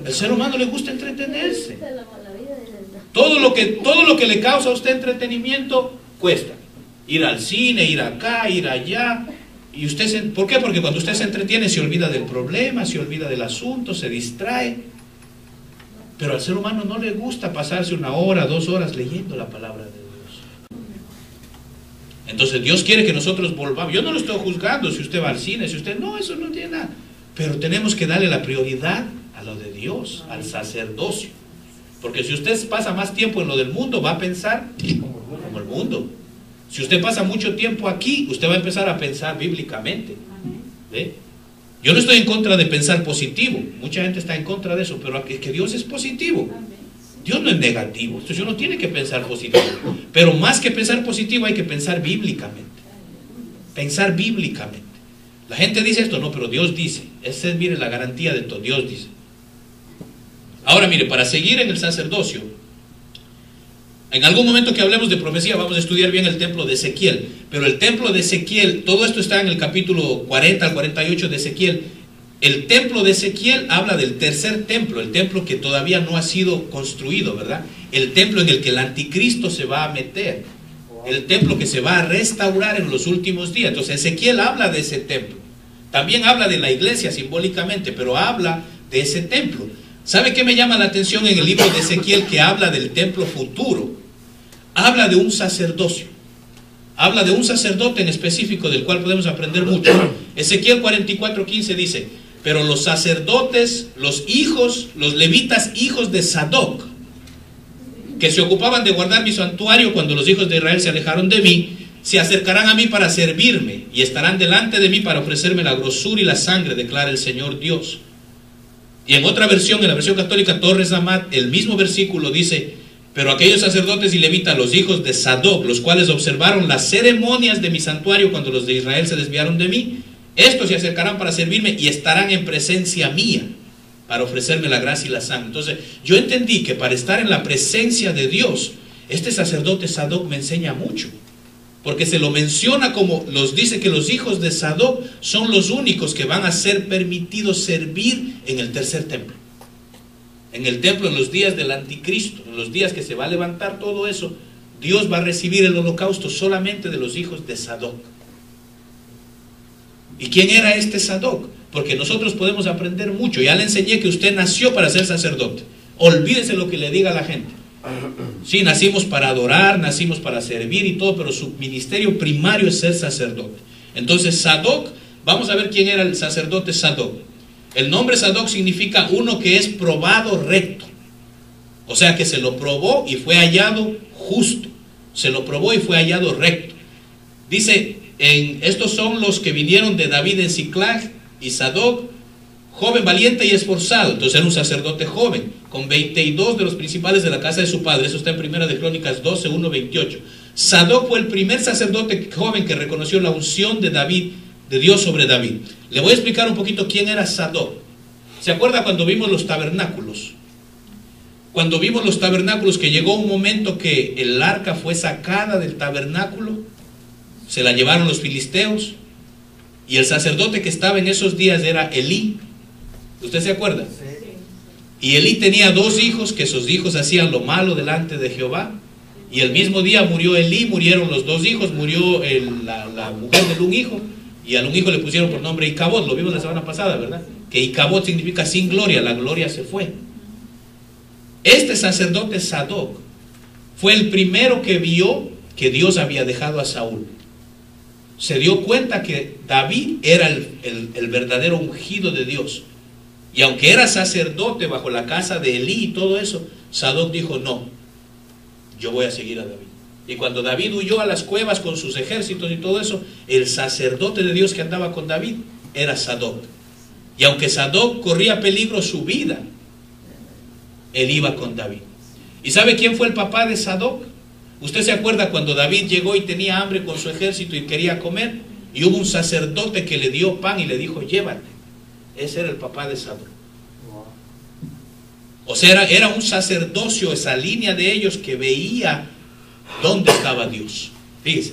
El ser humano le gusta entretenerse. Todo lo que le causa a usted entretenimiento cuesta. Ir al cine, ir acá, ir allá. Y usted ¿por qué? Porque cuando usted se entretiene se olvida del problema, se olvida del asunto, se distrae. Pero al ser humano no le gusta pasarse 1 hora, 2 horas leyendo la palabra de Dios. Entonces Dios quiere que nosotros volvamos. Yo no lo estoy juzgando si usted va al cine, si usted no, eso no tiene nada. Pero tenemos que darle la prioridad a lo de Dios, al sacerdocio. Porque si usted pasa más tiempo en lo del mundo, va a pensar como el mundo. Si usted pasa mucho tiempo aquí, usted va a empezar a pensar bíblicamente. ¿Ve? Yo no estoy en contra de pensar positivo. Mucha gente está en contra de eso, pero es que Dios es positivo. Dios no es negativo. Entonces uno tiene que pensar positivo. Pero más que pensar positivo hay que pensar bíblicamente. Pensar bíblicamente. La gente dice esto, no, pero Dios dice. Esa es, mire, la garantía de todo. Dios dice. Ahora, mire, para seguir en el sacerdocio, en algún momento que hablemos de profecía vamos a estudiar bien el templo de Ezequiel, pero el templo de Ezequiel, todo esto está en el capítulo 40 al 48 de Ezequiel. El templo de Ezequiel habla del tercer templo, el templo que todavía no ha sido construido, ¿verdad? El templo en el que el anticristo se va a meter, el templo que se va a restaurar en los últimos días. Entonces Ezequiel habla de ese templo, también habla de la iglesia simbólicamente, pero habla de ese templo. ¿Sabe qué me llama la atención en el libro de Ezequiel? Que habla del templo futuro. Habla de un sacerdocio. Habla de un sacerdote en específico del cual podemos aprender mucho. Ezequiel 44:15 dice, pero los sacerdotes, los levitas hijos de Sadoc, que se ocupaban de guardar mi santuario cuando los hijos de Israel se alejaron de mí, se acercarán a mí para servirme y estarán delante de mí para ofrecerme la grosura y la sangre, declara el Señor Dios. Y en otra versión, en la versión católica Torres Amat, el mismo versículo dice, Pero aquellos sacerdotes y levitas, los hijos de Sadoc, los cuales observaron las ceremonias de mi santuario cuando los de Israel se desviaron de mí, estos se acercarán para servirme y estarán en presencia mía para ofrecerme la gracia y la sangre. Entonces yo entendí que para estar en la presencia de Dios, este sacerdote Sadoc me enseña mucho, porque se lo menciona como, los dice que los hijos de Sadoc son los únicos que van a ser permitidos servir en el tercer templo. En el templo, en los días del anticristo, en los días que se va a levantar todo eso, Dios va a recibir el holocausto solamente de los hijos de Sadoc. ¿Y quién era este Sadoc? Porque nosotros podemos aprender mucho. Ya le enseñé que usted nació para ser sacerdote. Olvídese lo que le diga la gente. Sí, nacimos para adorar, nacimos para servir y todo, pero su ministerio primario es ser sacerdote. Entonces Sadoc, vamos a ver quién era el sacerdote Sadoc. El nombre Sadoc significa uno que es probado recto. O sea que se lo probó y fue hallado justo. Se lo probó y fue hallado recto. Dice, estos son los que vinieron de David en Siclag, y Sadoc, joven valiente y esforzado. Entonces era un sacerdote joven, con 22 de los principales de la casa de su padre. Eso está en Primera de Crónicas 12, 1, 28. Sadoc fue el primer sacerdote joven que reconoció la unción de David, de Dios sobre David. Le voy a explicar un poquito quién era Sadoc. ¿Se acuerda cuando vimos los tabernáculos? Cuando vimos los tabernáculos, que llegó un momento que el arca fue sacada del tabernáculo, se la llevaron los filisteos, y el sacerdote que estaba en esos días era Elí. ¿Usted se acuerda? Sí. Y Elí tenía 2 hijos, que esos hijos hacían lo malo delante de Jehová, y el mismo día murió Elí, murieron los 2 hijos, murió la mujer de un hijo, y a un hijo le pusieron por nombre Icabod. Lo vimos la semana pasada, ¿verdad? Que Icabod significa sin gloria, la gloria se fue. Este sacerdote Sadoc fue el primero que vio que Dios había dejado a Saúl. Se dio cuenta que David era el verdadero ungido de Dios. Y aunque era sacerdote bajo la casa de Elí y todo eso, Sadoc dijo, no, yo voy a seguir a David. Y cuando David huyó a las cuevas con sus ejércitos y todo eso, el sacerdote de Dios que andaba con David era Sadoc. Y aunque Sadoc corría peligro su vida, él iba con David. ¿Y sabe quién fue el papá de Sadoc? ¿Usted se acuerda cuando David llegó y tenía hambre con su ejército y quería comer? Y hubo un sacerdote que le dio pan y le dijo, llévate. Ese era el papá de Sadoc. O sea, era un sacerdocio, esa línea de ellos que veía dónde estaba Dios. Fíjese,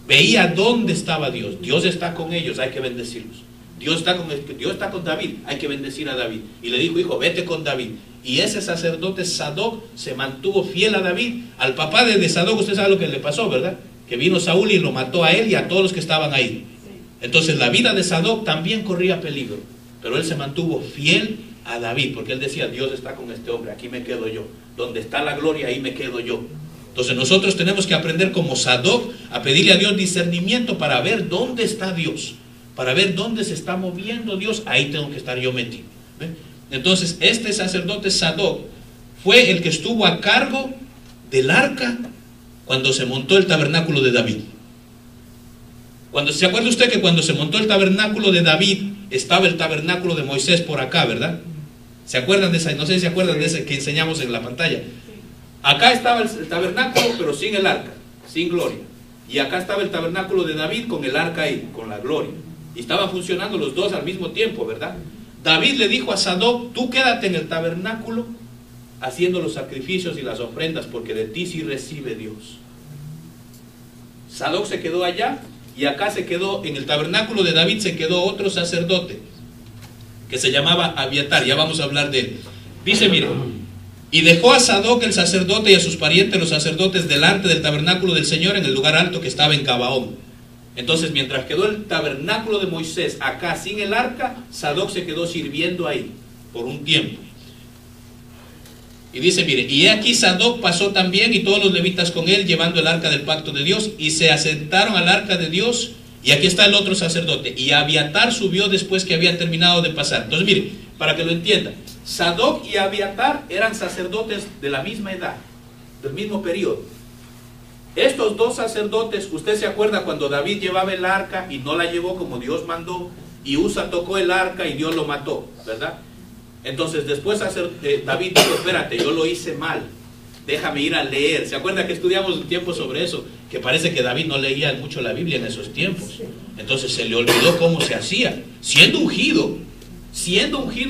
veía dónde estaba Dios. Dios está con ellos, hay que bendecirlos. Dios está con David, hay que bendecir a David. Y le dijo, hijo, vete con David. Y ese sacerdote Sadoc se mantuvo fiel a David. Al papá de Sadoc, usted sabe lo que le pasó, ¿verdad? Que vino Saúl y lo mató a él y a todos los que estaban ahí. Entonces la vida de Sadoc también corría peligro, pero él se mantuvo fiel a David, porque él decía, Dios está con este hombre, aquí me quedo yo. Donde está la gloria, ahí me quedo yo. Entonces nosotros tenemos que aprender como Sadoc a pedirle a Dios discernimiento para ver dónde está Dios, para ver dónde se está moviendo Dios. Ahí tengo que estar yo metido. ¿Ve? Entonces este sacerdote Sadoc fue el que estuvo a cargo del arca cuando se montó el tabernáculo de David. ¿Se acuerda usted que cuando se montó el tabernáculo de David estaba el tabernáculo de Moisés por acá, verdad? ¿Se acuerdan de esa? No sé si se acuerdan de ese que enseñamos en la pantalla. Acá estaba el tabernáculo, pero sin el arca, sin gloria. Y acá estaba el tabernáculo de David con el arca ahí, con la gloria. Y estaban funcionando los dos al mismo tiempo, ¿verdad? David le dijo a Sadoc, tú quédate en el tabernáculo haciendo los sacrificios y las ofrendas, porque de ti sí recibe Dios. Sadoc se quedó allá, y acá se quedó, en el tabernáculo de David se quedó otro sacerdote, que se llamaba Abiatar. Ya vamos a hablar de él. Dice, mire, y dejó a Sadoc el sacerdote y a sus parientes los sacerdotes delante del tabernáculo del Señor en el lugar alto que estaba en Gabaón. Entonces, mientras quedó el tabernáculo de Moisés acá sin el arca, Sadoc se quedó sirviendo ahí por un tiempo. Y dice, mire, y aquí Sadoc pasó también y todos los levitas con él llevando el arca del pacto de Dios, y se asentaron al arca de Dios. Y aquí está el otro sacerdote, y Abiatar subió después que había terminado de pasar. Entonces mire, para que lo entienda, Sadoc y Abiatar eran sacerdotes de la misma edad, del mismo periodo. Estos dos sacerdotes, usted se acuerda cuando David llevaba el arca y no la llevó como Dios mandó, y Usa tocó el arca y Dios lo mató, ¿verdad? Entonces después David dijo, espérate, yo lo hice mal, déjame ir a leer. ¿Se acuerda que estudiamos un tiempo sobre eso? Que parece que David no leía mucho la Biblia en esos tiempos. Entonces se le olvidó cómo se hacía. Siendo ungido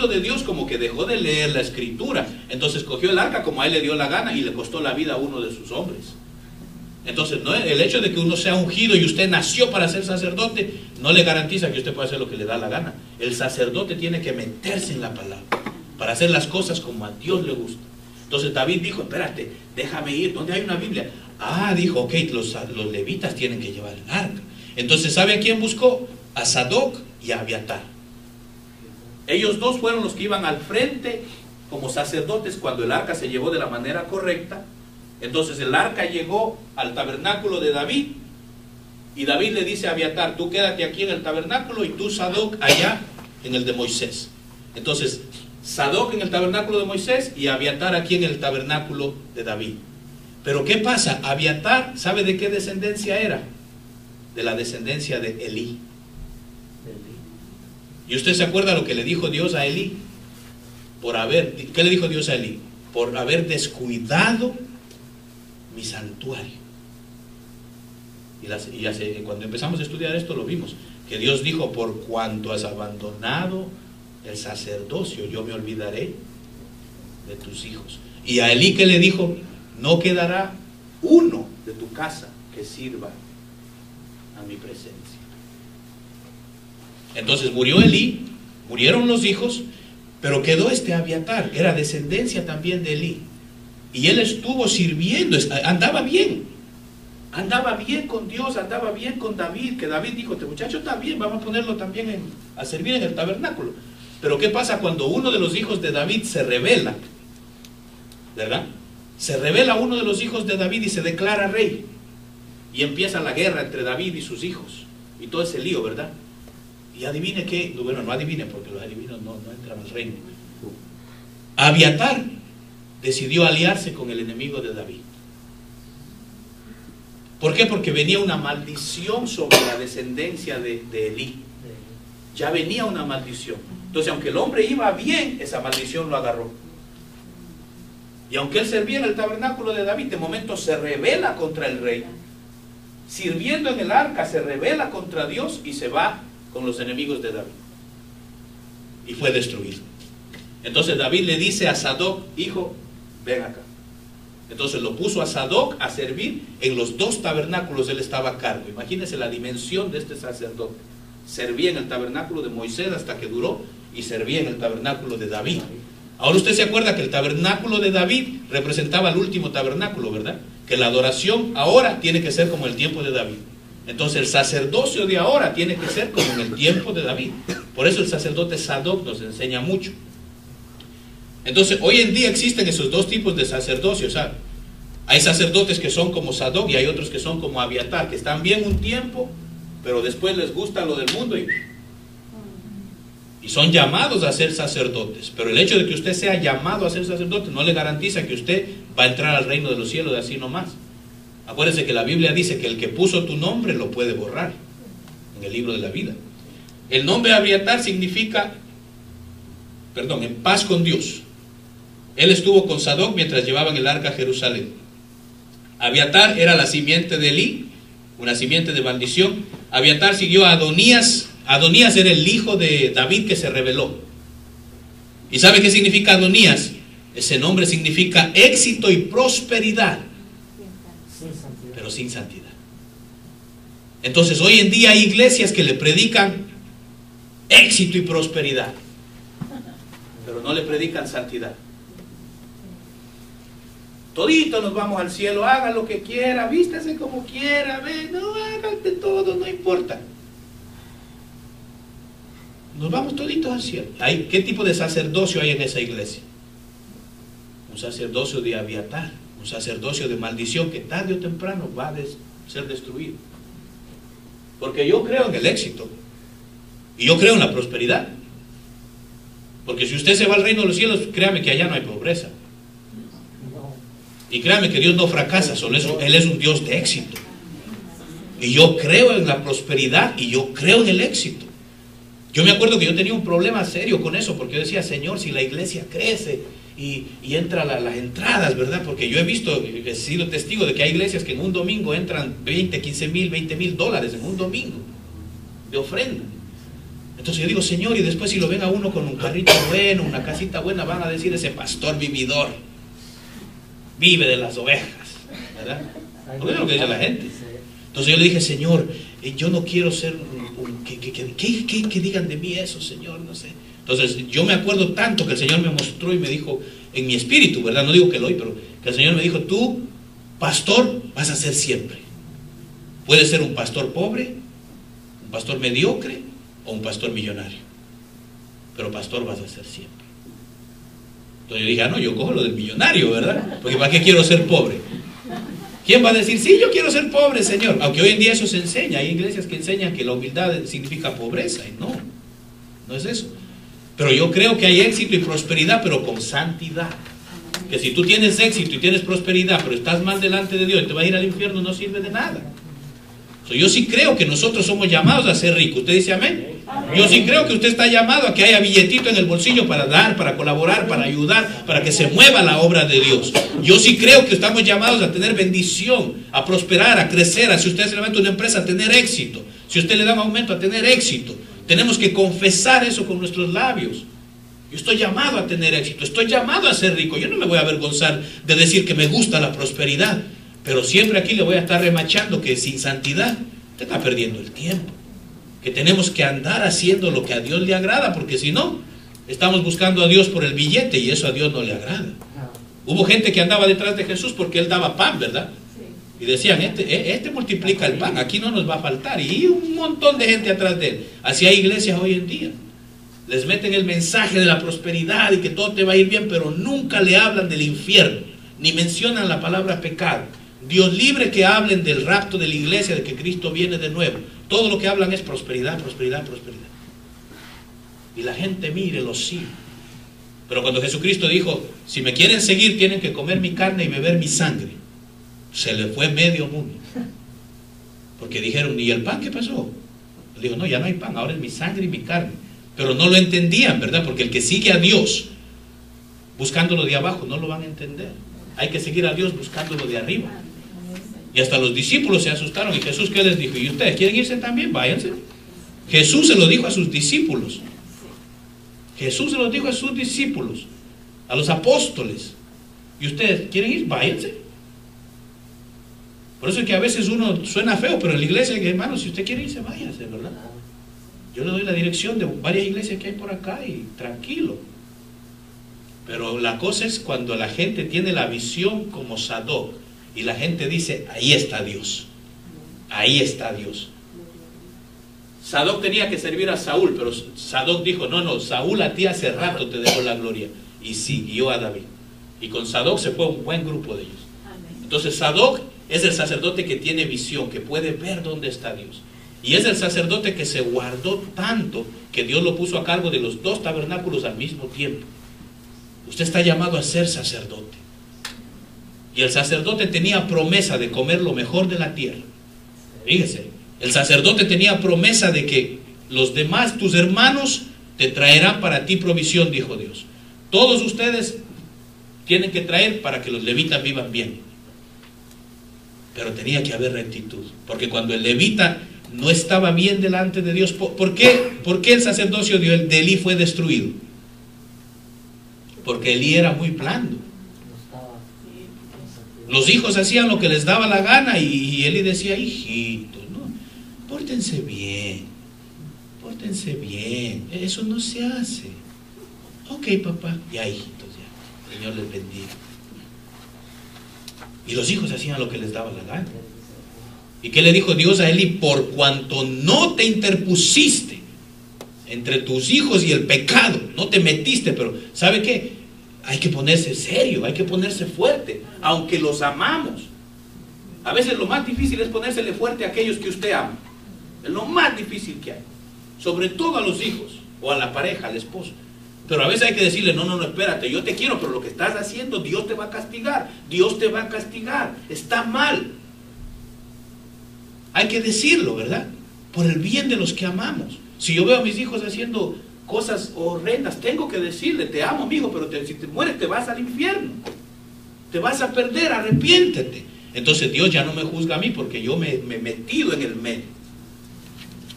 de Dios, como que dejó de leer la escritura. Entonces cogió el arca como a él le dio la gana y le costó la vida a uno de sus hombres. Entonces, no, el hecho de que uno sea ungido y usted nació para ser sacerdote, no le garantiza que usted pueda hacer lo que le da la gana. El sacerdote tiene que meterse en la palabra para hacer las cosas como a Dios le gusta. Entonces David dijo, espérate, déjame ir, ¿dónde hay una Biblia? Ah, dijo, ok, los levitas tienen que llevar el arca. Entonces, ¿sabe a quién buscó? A Sadoc y a Abiatar. Ellos dos fueron los que iban al frente como sacerdotes cuando el arca se llevó de la manera correcta. Entonces el arca llegó al tabernáculo de David y David le dice a Abiatar, tú quédate aquí en el tabernáculo y tú, Sadoc, allá en el de Moisés. Entonces Sadoc en el tabernáculo de Moisés y Abiatar aquí en el tabernáculo de David. Pero ¿qué pasa? Abiatar, ¿sabe de qué descendencia era? De la descendencia de Elí. ¿Y usted se acuerda lo que le dijo Dios a Elí? ¿Qué le dijo Dios a Elí? Por haber descuidado mi santuario. Y cuando empezamos a estudiar esto lo vimos, que Dios dijo, por cuanto has abandonado el sacerdocio, yo me olvidaré de tus hijos. Y a Elí, ¿qué le dijo? No quedará uno de tu casa que sirva a mi presencia. Entonces murió Elí, murieron los hijos, pero quedó este Abiatar, era descendencia también de Elí. Y él estuvo sirviendo, andaba bien con Dios, andaba bien con David, que David dijo, este muchacho está bien, vamos a ponerlo también a servir en el tabernáculo. Pero ¿qué pasa cuando uno de los hijos de David se rebela? ¿Verdad? Se rebela uno de los hijos de David y se declara rey. Y empieza la guerra entre David y sus hijos. Y todo ese lío, ¿verdad? Y adivine qué, bueno, no adivine porque los adivinos no entran al reino. Abiatar decidió aliarse con el enemigo de David. ¿Por qué? Porque venía una maldición sobre la descendencia de Elí. Ya venía una maldición. Entonces, aunque el hombre iba bien, esa maldición lo agarró. Y aunque él servía en el tabernáculo de David, de momento se rebela contra el rey. Sirviendo en el arca, se rebela contra Dios y se va con los enemigos de David. Y fue destruido. Entonces David le dice a Sadoc, hijo, ven acá. Entonces lo puso a Sadoc a servir en los dos tabernáculos, él estaba a cargo. Imagínense la dimensión de este sacerdote. Servía en el tabernáculo de Moisés hasta que duró y servía en el tabernáculo de David. Ahora usted se acuerda que el tabernáculo de David representaba el último tabernáculo, ¿verdad? Que la adoración ahora tiene que ser como el tiempo de David. Entonces el sacerdocio de ahora tiene que ser como en el tiempo de David. Por eso el sacerdote Sadoc nos enseña mucho. Entonces hoy en día existen esos dos tipos de sacerdocio, ¿sabes? Hay sacerdotes que son como Sadoc y hay otros que son como Abiatar, que están bien un tiempo, pero después les gusta lo del mundo y son llamados a ser sacerdotes. Pero el hecho de que usted sea llamado a ser sacerdote no le garantiza que usted va a entrar al reino de los cielos de así nomás. Acuérdense que la Biblia dice que el que puso tu nombre lo puede borrar en el libro de la vida. El nombre Abiatar significa, en paz con Dios. Él estuvo con Sadoc mientras llevaban el arca a Jerusalén. Abiatar era la simiente de Elí, una simiente de maldición. Abiatar siguió a Adonías. Adonías era el hijo de David que se rebeló. ¿Y sabe qué significa Adonías? Ese nombre significa éxito y prosperidad, pero sin santidad. Entonces hoy en día hay iglesias que le predican éxito y prosperidad, pero no le predican santidad. Todito nos vamos al cielo, haga lo que quiera, vístase como quiera, no haga de todo, no importa. Nos vamos toditos al cielo. ¿Qué tipo de sacerdocio hay en esa iglesia? Un sacerdocio de Abiatar, un sacerdocio de maldición que tarde o temprano va a ser destruido. Porque yo creo en el éxito y yo creo en la prosperidad. Porque si usted se va al reino de los cielos, créame que allá no hay pobreza. Y créame que Dios no fracasa, solo eso, Él es un Dios de éxito. Y yo creo en la prosperidad y yo creo en el éxito. Yo me acuerdo que yo tenía un problema serio con eso, porque yo decía, Señor, si la iglesia crece y entra las entradas, ¿verdad? Porque yo he sido testigo de que hay iglesias que en un domingo entran 20, 15 mil, 20 mil dólares en un domingo de ofrenda. Entonces yo digo, Señor, y después si lo ven a uno con un carrito bueno, una casita buena, van a decir, ese pastor vividor, vive de las ovejas, ¿verdad? ¿No es lo que dice la gente? Entonces yo le dije, Señor, yo no quiero ser que digan de mí eso, Señor, no sé. Entonces yo me acuerdo tanto que el Señor me mostró y me dijo, en mi espíritu, ¿verdad? No digo que lo oí, pero que el Señor me dijo, tú, pastor, vas a ser siempre. Puedes ser un pastor pobre, un pastor mediocre o un pastor millonario, pero pastor vas a ser siempre. Entonces yo dije, no, yo cojo lo del millonario, ¿verdad? Porque ¿para qué quiero ser pobre? ¿Quién va a decir, sí, yo quiero ser pobre, Señor? Aunque hoy en día eso se enseña, hay iglesias que enseñan que la humildad significa pobreza, y no es eso. Pero yo creo que hay éxito y prosperidad, pero con santidad. Que si tú tienes éxito y tienes prosperidad, pero estás mal delante de Dios y te vas a ir al infierno, no sirve de nada. Yo sí creo que nosotros somos llamados a ser ricos. ¿Usted dice amén? Yo sí creo que usted está llamado a que haya billetito en el bolsillo para dar, para colaborar, para ayudar, para que se mueva la obra de Dios. Yo sí creo que estamos llamados a tener bendición, a prosperar, a crecer, a si usted se levanta una empresa, a tener éxito. Si usted le da un aumento, a tener éxito. Tenemos que confesar eso con nuestros labios. Yo estoy llamado a tener éxito, estoy llamado a ser rico. Yo no me voy a avergonzar de decir que me gusta la prosperidad. Pero siempre aquí le voy a estar remachando que sin santidad te está perdiendo el tiempo. Que tenemos que andar haciendo lo que a Dios le agrada, porque si no, estamos buscando a Dios por el billete y eso a Dios no le agrada. Hubo gente que andaba detrás de Jesús porque Él daba pan, ¿verdad? Y decían, este multiplica el pan, aquí no nos va a faltar. Y un montón de gente atrás de Él. Así hay iglesias hoy en día. Les meten el mensaje de la prosperidad y que todo te va a ir bien, pero nunca le hablan del infierno, ni mencionan la palabra pecado. Dios libre que hablen del rapto de la iglesia, de que Cristo viene de nuevo. Todo lo que hablan es prosperidad, prosperidad, prosperidad. Y la gente mire, lo sigue. Pero cuando Jesucristo dijo, si me quieren seguir, tienen que comer mi carne y beber mi sangre, se le fue medio mundo. Porque dijeron, ¿y el pan qué pasó? Él dijo, no, ya no hay pan, ahora es mi sangre y mi carne. Pero no lo entendían, ¿verdad? Porque el que sigue a Dios buscándolo de abajo no lo van a entender. Hay que seguir a Dios buscándolo de arriba. Y hasta los discípulos se asustaron. ¿Y Jesús qué les dijo? ¿Y ustedes quieren irse también? Váyanse. Jesús se lo dijo a sus discípulos. Jesús se lo dijo a sus discípulos, a los apóstoles. ¿Y ustedes quieren ir? Váyanse. Por eso es que a veces uno suena feo, pero en la iglesia, hermanos, si usted quiere irse, váyase, ¿verdad? Yo le doy la dirección de varias iglesias que hay por acá y tranquilo. Pero la cosa es cuando la gente tiene la visión como Sadoc y la gente dice, ahí está Dios, ahí está Dios. Sadoc tenía que servir a Saúl, pero Sadoc dijo, no, Saúl a ti hace rato te dejó la gloria y siguió a David. Y con Sadoc se fue un buen grupo de ellos. Entonces Sadoc es el sacerdote que tiene visión, que puede ver dónde está Dios. Y es el sacerdote que se guardó tanto que Dios lo puso a cargo de los dos tabernáculos al mismo tiempo. Usted está llamado a ser sacerdote. Y el sacerdote tenía promesa de comer lo mejor de la tierra. Fíjese, el sacerdote tenía promesa de que los demás, tus hermanos, te traerán para ti provisión, dijo Dios. Todos ustedes tienen que traer para que los levitas vivan bien. Pero tenía que haber rectitud. Porque cuando el levita no estaba bien delante de Dios, ¿por qué el sacerdocio de Elí fue destruido? Porque Elí era muy blando. Los hijos hacían lo que les daba la gana y Elí decía, hijitos, ¿no? Pórtense bien, eso no se hace. Ok, papá, ya hijitos, ya, Señor les bendiga. Y los hijos hacían lo que les daba la gana. ¿Y qué le dijo Dios a Elí? Por cuanto no te interpusiste entre tus hijos y el pecado, no te metiste, pero ¿sabe qué? Hay que ponerse serio, hay que ponerse fuerte, aunque los amamos. A veces lo más difícil es ponérsele fuerte a aquellos que usted ama. Es lo más difícil que hay. Sobre todo a los hijos, o a la pareja, al esposo. Pero a veces hay que decirle, no, espérate, yo te quiero, pero lo que estás haciendo, Dios te va a castigar. Dios te va a castigar, está mal. Hay que decirlo, ¿verdad? Por el bien de los que amamos. Si yo veo a mis hijos haciendo cosas horrendas. Tengo que decirle, te amo, mijo, pero si te mueres te vas al infierno. Te vas a perder, arrepiéntete. Entonces Dios ya no me juzga a mí porque yo me he metido en el medio.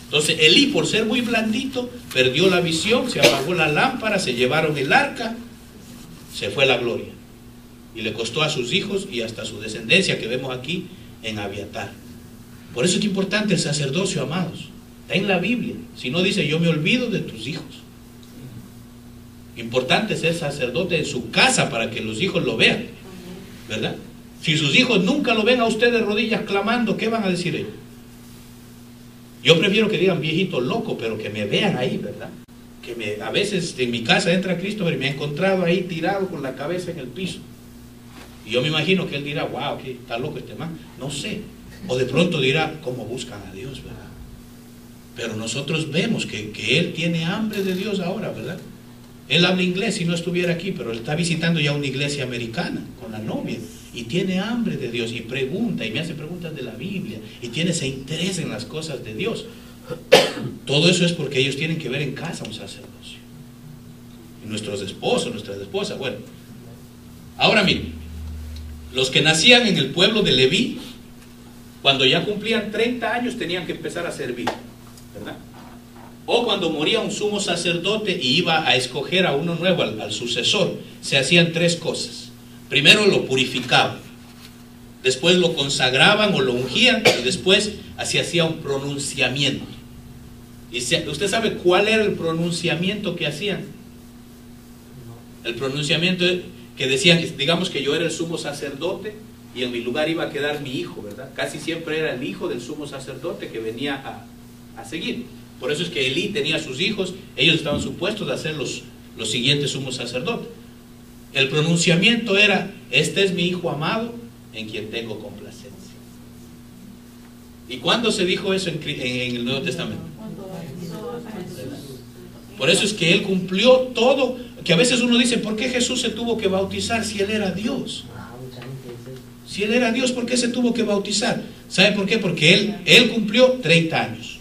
Entonces Elí, por ser muy blandito, perdió la visión, se apagó la lámpara, se llevaron el arca, se fue la gloria. Y le costó a sus hijos y hasta su descendencia que vemos aquí en Abiatar. Por eso es importante el sacerdocio, amados. Está en la Biblia. Si no dice, yo me olvido de tus hijos. Importante ser sacerdote en su casa para que los hijos lo vean, ¿verdad? Si sus hijos nunca lo ven a usted de rodillas clamando, ¿qué van a decir ellos? Yo prefiero que digan viejito loco, pero que me vean ahí, ¿verdad? A veces en mi casa entra Cristo y me ha encontrado ahí tirado con la cabeza en el piso. Y yo me imagino que él dirá, wow, que está loco este man. No sé. O de pronto dirá, ¿cómo buscan a Dios, verdad? Pero nosotros vemos que él tiene hambre de Dios ahora, ¿verdad? Él habla inglés si no estuviera aquí, pero él está visitando ya una iglesia americana con la novia. Y tiene hambre de Dios y pregunta y me hace preguntas de la Biblia y tiene ese interés en las cosas de Dios. Todo eso es porque ellos tienen que ver en casa un sacerdocio. Y nuestros esposos, nuestras esposas, bueno. Ahora miren, los que nacían en el pueblo de Leví, cuando ya cumplían 30 años tenían que empezar a servir, ¿verdad? O cuando moría un sumo sacerdote y iba a escoger a uno nuevo, al sucesor, se hacían 3 cosas. Primero lo purificaban, después lo consagraban o lo ungían y después se hacía un pronunciamiento. ¿Y usted sabe cuál era el pronunciamiento que hacían? El pronunciamiento que decían, digamos que yo era el sumo sacerdote y en mi lugar iba a quedar mi hijo, ¿verdad? Casi siempre era el hijo del sumo sacerdote que venía a seguir. Por eso es que Elí tenía sus hijos, ellos estaban supuestos a ser los siguientes sumos sacerdotes. El pronunciamiento era, este es mi hijo amado en quien tengo complacencia. ¿Y cuándo se dijo eso en el Nuevo Testamento? Por eso es que él cumplió todo, que a veces uno dice, ¿por qué Jesús se tuvo que bautizar si él era Dios? Si él era Dios, ¿por qué se tuvo que bautizar? ¿Sabe por qué? Porque él cumplió 30 años.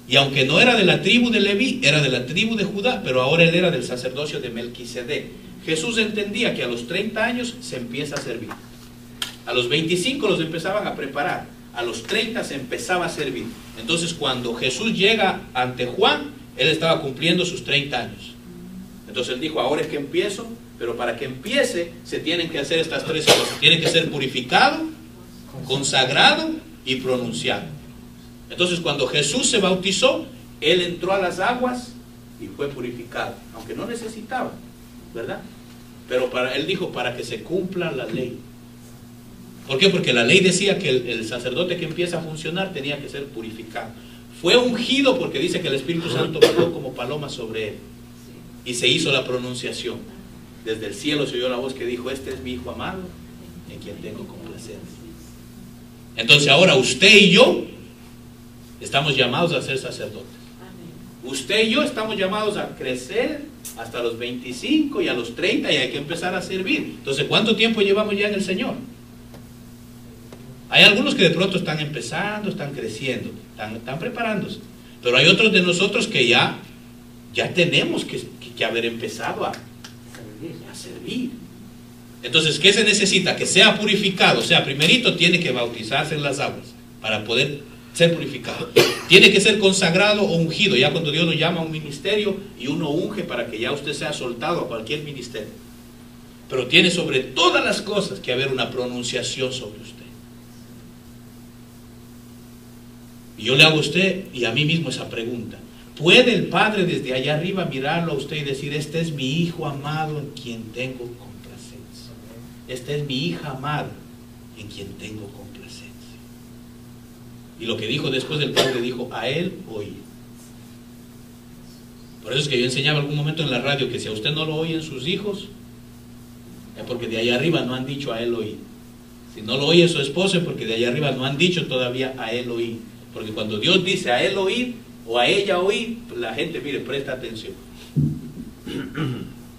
Y aunque no era de la tribu de Leví, era de la tribu de Judá, pero ahora él era del sacerdocio de Melquisedec. Jesús entendía que a los 30 años se empieza a servir. A los 25 los empezaban a preparar. A los 30 se empezaba a servir. Entonces cuando Jesús llega ante Juan, él estaba cumpliendo sus 30 años. Entonces él dijo, ahora es que empiezo, pero para que empiece se tienen que hacer estas 3 cosas. Tiene que ser purificado, consagrado y pronunciado. Entonces cuando Jesús se bautizó, él entró a las aguas y fue purificado, aunque no necesitaba, ¿verdad? Pero él dijo, para que se cumpla la ley. ¿Por qué? Porque la ley decía que el sacerdote que empieza a funcionar tenía que ser purificado. Fue ungido porque dice que el Espíritu Santo voló como paloma sobre él. Y se hizo la pronunciación. Desde el cielo se oyó la voz que dijo, este es mi hijo amado, en quien tengo complacencia. Entonces ahora usted y yo estamos llamados a ser sacerdotes. Usted y yo estamos llamados a crecer hasta los 25 y a los 30 y hay que empezar a servir. Entonces, ¿cuánto tiempo llevamos ya en el Señor? Hay algunos que de pronto están empezando, están creciendo, están preparándose. Pero hay otros de nosotros que ya tenemos que haber empezado a servir. Entonces, ¿qué se necesita? Que sea purificado. O sea, primerito tiene que bautizarse en las aguas para poder ser purificado. Tiene que ser consagrado o ungido, ya cuando Dios lo llama a un ministerio y uno unge para que ya usted sea soltado a cualquier ministerio. Pero tiene sobre todas las cosas que haber una pronunciación sobre usted. Y yo le hago a usted y a mí mismo esa pregunta. ¿Puede el Padre desde allá arriba mirarlo a usted y decir, este es mi hijo amado en quien tengo complacencia? Esta es mi hija amada en quien tengo complacencia. Y lo que dijo después del Padre, dijo, a él oí. Por eso es que yo enseñaba algún momento en la radio que si a usted no lo oyen sus hijos, es porque de allá arriba no han dicho a él oí. Si no lo oye su esposo es porque de allá arriba no han dicho todavía a él oí. Porque cuando Dios dice a él oír o a ella oír, la gente, mire, presta atención.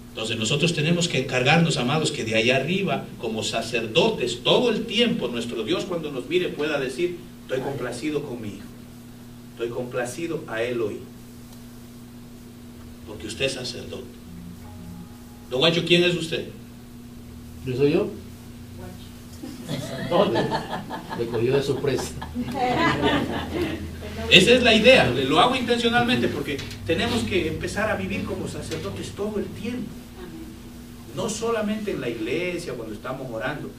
Entonces nosotros tenemos que encargarnos, amados, que de allá arriba, como sacerdotes, todo el tiempo, nuestro Dios cuando nos mire pueda decir, estoy complacido con mi hijo, estoy complacido, a él oí. porque usted es sacerdote. Don Guacho, ¿quién es usted? ¿Yo soy yo? Me cogió de sorpresa. Esa es la idea, lo hago intencionalmente porque tenemos que empezar a vivir como sacerdotes todo el tiempo. No solamente en la iglesia, cuando estamos orando.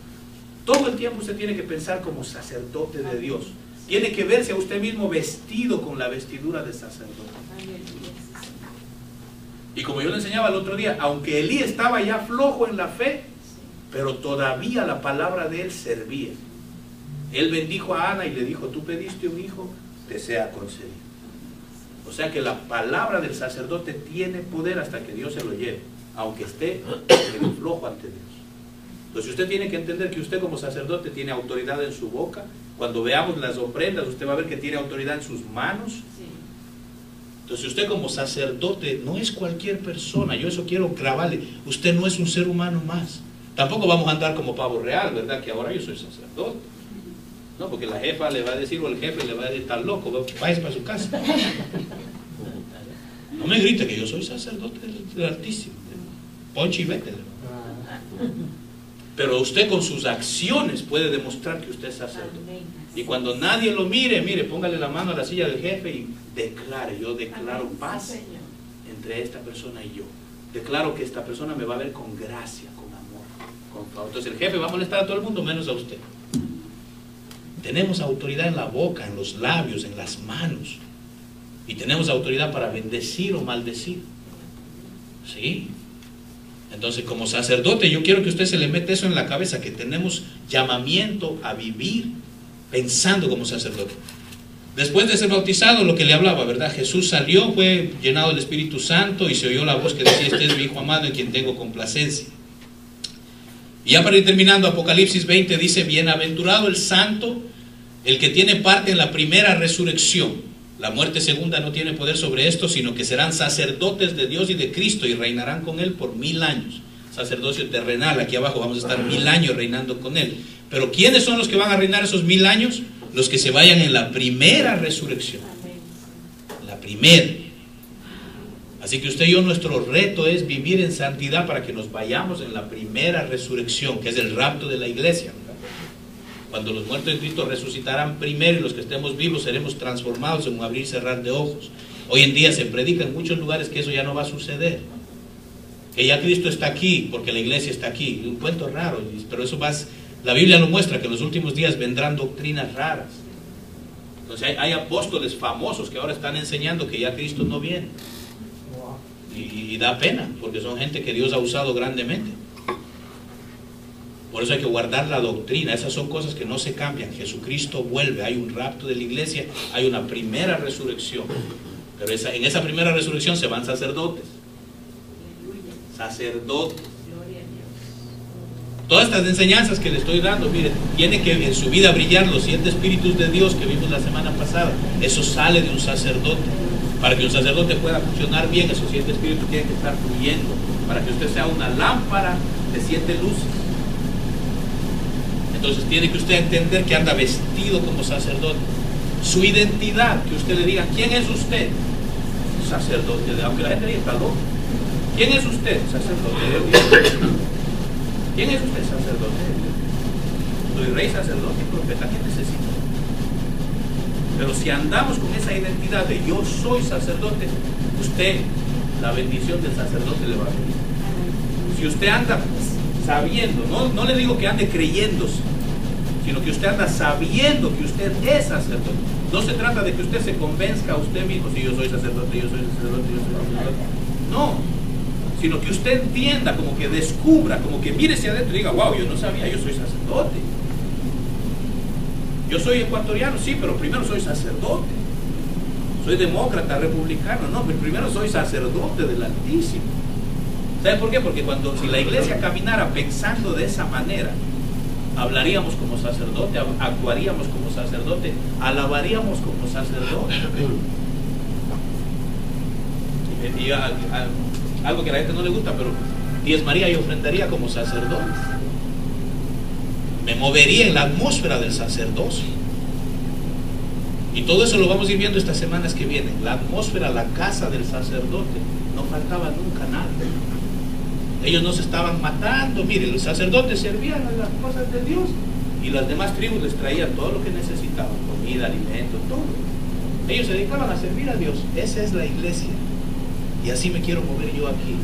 Todo el tiempo usted tiene que pensar como sacerdote de Dios. Tiene que verse a usted mismo vestido con la vestidura de sacerdote. Y como yo le enseñaba el otro día, aunque Elí estaba ya flojo en la fe, pero todavía la palabra de él servía. Él bendijo a Ana y le dijo: tú pediste un hijo, te sea concedido. O sea que la palabra del sacerdote tiene poder hasta que Dios se lo lleve, aunque esté medio flojo ante Dios. Entonces usted tiene que entender que usted como sacerdote tiene autoridad en su boca. Cuando veamos las ofrendas, usted va a ver que tiene autoridad en sus manos. Entonces usted como sacerdote no es cualquier persona. Yo eso quiero grabarle. Usted no es un ser humano más. Tampoco vamos a andar como pavo real, ¿verdad? Que ahora yo soy sacerdote. No, porque la jefa le va a decir, o el jefe le va a decir: está loco, váyase para su casa. No me grite que yo soy sacerdote del Altísimo. Ponche y vete. Pero usted con sus acciones puede demostrar que usted es sacerdote. Y cuando nadie lo mire, póngale la mano a la silla del jefe y declare: yo declaro paz entre esta persona y yo. Declaro que esta persona me va a ver con gracia, con amor, con favor. Entonces el jefe va a molestar a todo el mundo menos a usted. Tenemos autoridad en la boca, en los labios, en las manos. Y tenemos autoridad para bendecir o maldecir. ¿Sí? Entonces, como sacerdote, yo quiero que usted se le mete eso en la cabeza, que tenemos llamamiento a vivir pensando como sacerdote. Después de ser bautizado, lo que le hablaba, ¿verdad? Jesús salió, fue llenado del Espíritu Santo y se oyó la voz que decía: este es mi Hijo amado en quien tengo complacencia. Y ya para ir terminando, Apocalipsis 20 dice: bienaventurado el santo, el que tiene parte en la primera resurrección. La muerte segunda no tiene poder sobre esto, sino que serán sacerdotes de Dios y de Cristo y reinarán con Él por 1000 años. Sacerdocio terrenal, aquí abajo vamos a estar 1000 años reinando con Él. Pero ¿quiénes son los que van a reinar esos 1000 años? Los que se vayan en la primera resurrección. La primera. Así que usted y yo, nuestro reto es vivir en santidad para que nos vayamos en la primera resurrección, que es el rapto de la iglesia. Cuando los muertos en Cristo resucitarán primero y los que estemos vivos seremos transformados en un abrir y cerrar de ojos. Hoy en día se predica en muchos lugares que eso ya no va a suceder. Que ya Cristo está aquí porque la iglesia está aquí. Un cuento raro, pero eso va. La Biblia lo muestra, que en los últimos días vendrán doctrinas raras. Entonces hay apóstoles famosos que ahora están enseñando que ya Cristo no viene. Y da pena, porque son gente que Dios ha usado grandemente. Por eso hay que guardar la doctrina. Esas son cosas que no se cambian. Jesucristo vuelve, hay un rapto de la iglesia, hay una primera resurrección. Pero en esa primera resurrección se van sacerdotes. Sacerdotes. Todas estas enseñanzas que le estoy dando, miren, tiene que en su vida brillar los 7 espíritus de Dios que vimos la semana pasada. Eso sale de un sacerdote. Para que un sacerdote pueda funcionar bien, esos 7 espíritus tienen que estar fluyendo. Para que usted sea una lámpara de 7 luces. Entonces tiene que usted entender que anda vestido como sacerdote. Su identidad, que usted le diga: ¿quién es usted? Sacerdote, aunque la gente diga: está loco. ¿Quién es usted? Sacerdote de Dios. ¿Quién es usted? Sacerdote de Dios. Soy rey, sacerdote y profeta. ¿Qué necesita? Pero si andamos con esa identidad de yo soy sacerdote, usted, la bendición del sacerdote le va a venir. Si usted anda sabiendo, no le digo que ande creyéndose, sino que usted anda sabiendo que usted es sacerdote. No se trata de que usted se convenzca a usted mismo: si yo soy sacerdote, yo soy sacerdote, yo soy sacerdote. No, sino que usted entienda, como que descubra, como que mire hacia adentro y diga: wow, yo no sabía, yo soy sacerdote. Yo soy ecuatoriano, sí, pero primero soy sacerdote. Soy demócrata, republicano, no, pero primero soy sacerdote del Altísimo. ¿Sabe por qué? Porque si la iglesia caminara pensando de esa manera, hablaríamos como sacerdote, actuaríamos como sacerdote, alabaríamos como sacerdote. Y algo que a la gente no le gusta, pero diezmaría y ofrendaría como sacerdote. Me movería en la atmósfera del sacerdocio. Y todo eso lo vamos a ir viendo estas semanas que vienen. La atmósfera, la casa del sacerdote. no faltaba nunca nada. Ellos no se estaban matando. Miren, los sacerdotes servían a las cosas de Dios y las demás tribus les traían todo lo que necesitaban, comida, alimento, todo. Ellos se dedicaban a servir a Dios. Esa es la iglesia. Y así me quiero mover yo aquí.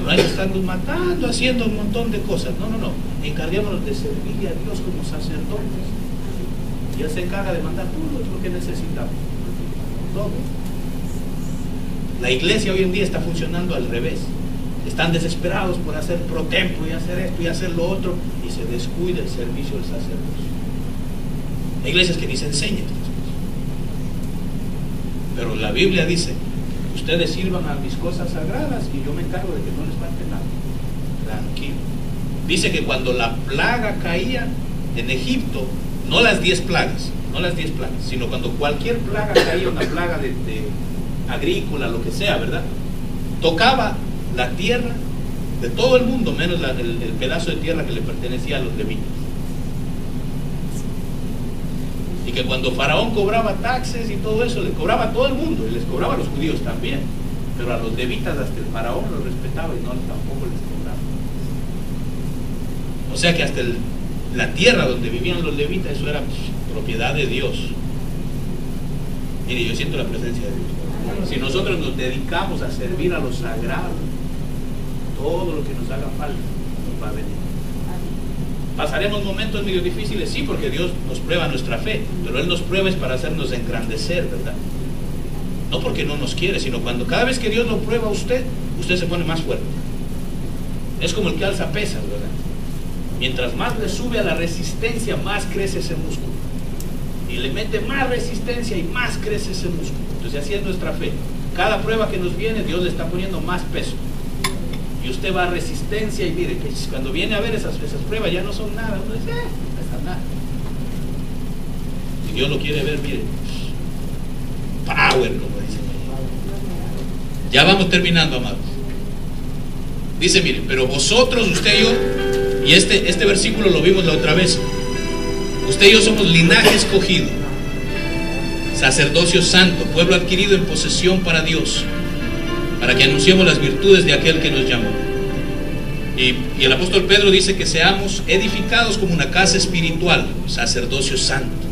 No hay que estarnos matando, haciendo un montón de cosas. No, no, no. Encarguémonos de servirle a Dios como sacerdotes. Y Él se encarga de mandar todo lo que necesitamos. Todo. La iglesia hoy en día está funcionando al revés. Están desesperados por hacer pro templo y hacer esto y hacer lo otro, y se descuida el servicio del sacerdocio. Hay iglesias que ni se enseñan estas cosas. Pero la Biblia dice: ustedes sirvan a mis cosas sagradas y yo me encargo de que no les falte nada. Tranquilo. Dice que cuando la plaga caía en Egipto, no las 10 plagas, sino cuando cualquier plaga caía, una plaga de agrícola, lo que sea, ¿verdad? Tocaba la tierra de todo el mundo, menos el pedazo de tierra que le pertenecía a los levitas. Y que cuando Faraón cobraba taxes y todo eso, le cobraba a todo el mundo, y les cobraba a los judíos también, pero a los levitas hasta el Faraón los respetaba y no tampoco les cobraba. O sea que hasta la tierra donde vivían los levitas, eso era propiedad de Dios. Mire, yo siento la presencia de Dios. Si nosotros nos dedicamos a servir a lo sagrado, todo lo que nos haga falta nos va a venir. Pasaremos momentos medio difíciles, sí, porque Dios nos prueba nuestra fe, pero Él nos prueba es para hacernos engrandecer, ¿verdad? No porque no nos quiere, sino cuando cada vez que Dios lo prueba a usted, usted se pone más fuerte. Es como el que alza pesas, ¿verdad? Mientras más le sube a la resistencia, más crece ese músculo. Y le mete más resistencia y más crece ese músculo. Entonces así es nuestra fe. Cada prueba que nos viene, Dios le está poniendo más peso. Y usted va a resistencia y mire, que cuando viene a ver esas pruebas ya no son nada. Uno dice, no está nada. Si Dios lo quiere ver, mire, power, como dicen. Ya vamos terminando, amados. Dice, mire, pero vosotros, usted y yo, y este versículo lo vimos la otra vez, usted y yo somos linaje escogido, sacerdocio santo, pueblo adquirido en posesión para Dios, para que anunciemos las virtudes de aquel que nos llamó. Y el apóstol Pedro dice que seamos edificados como una casa espiritual, sacerdocio santo.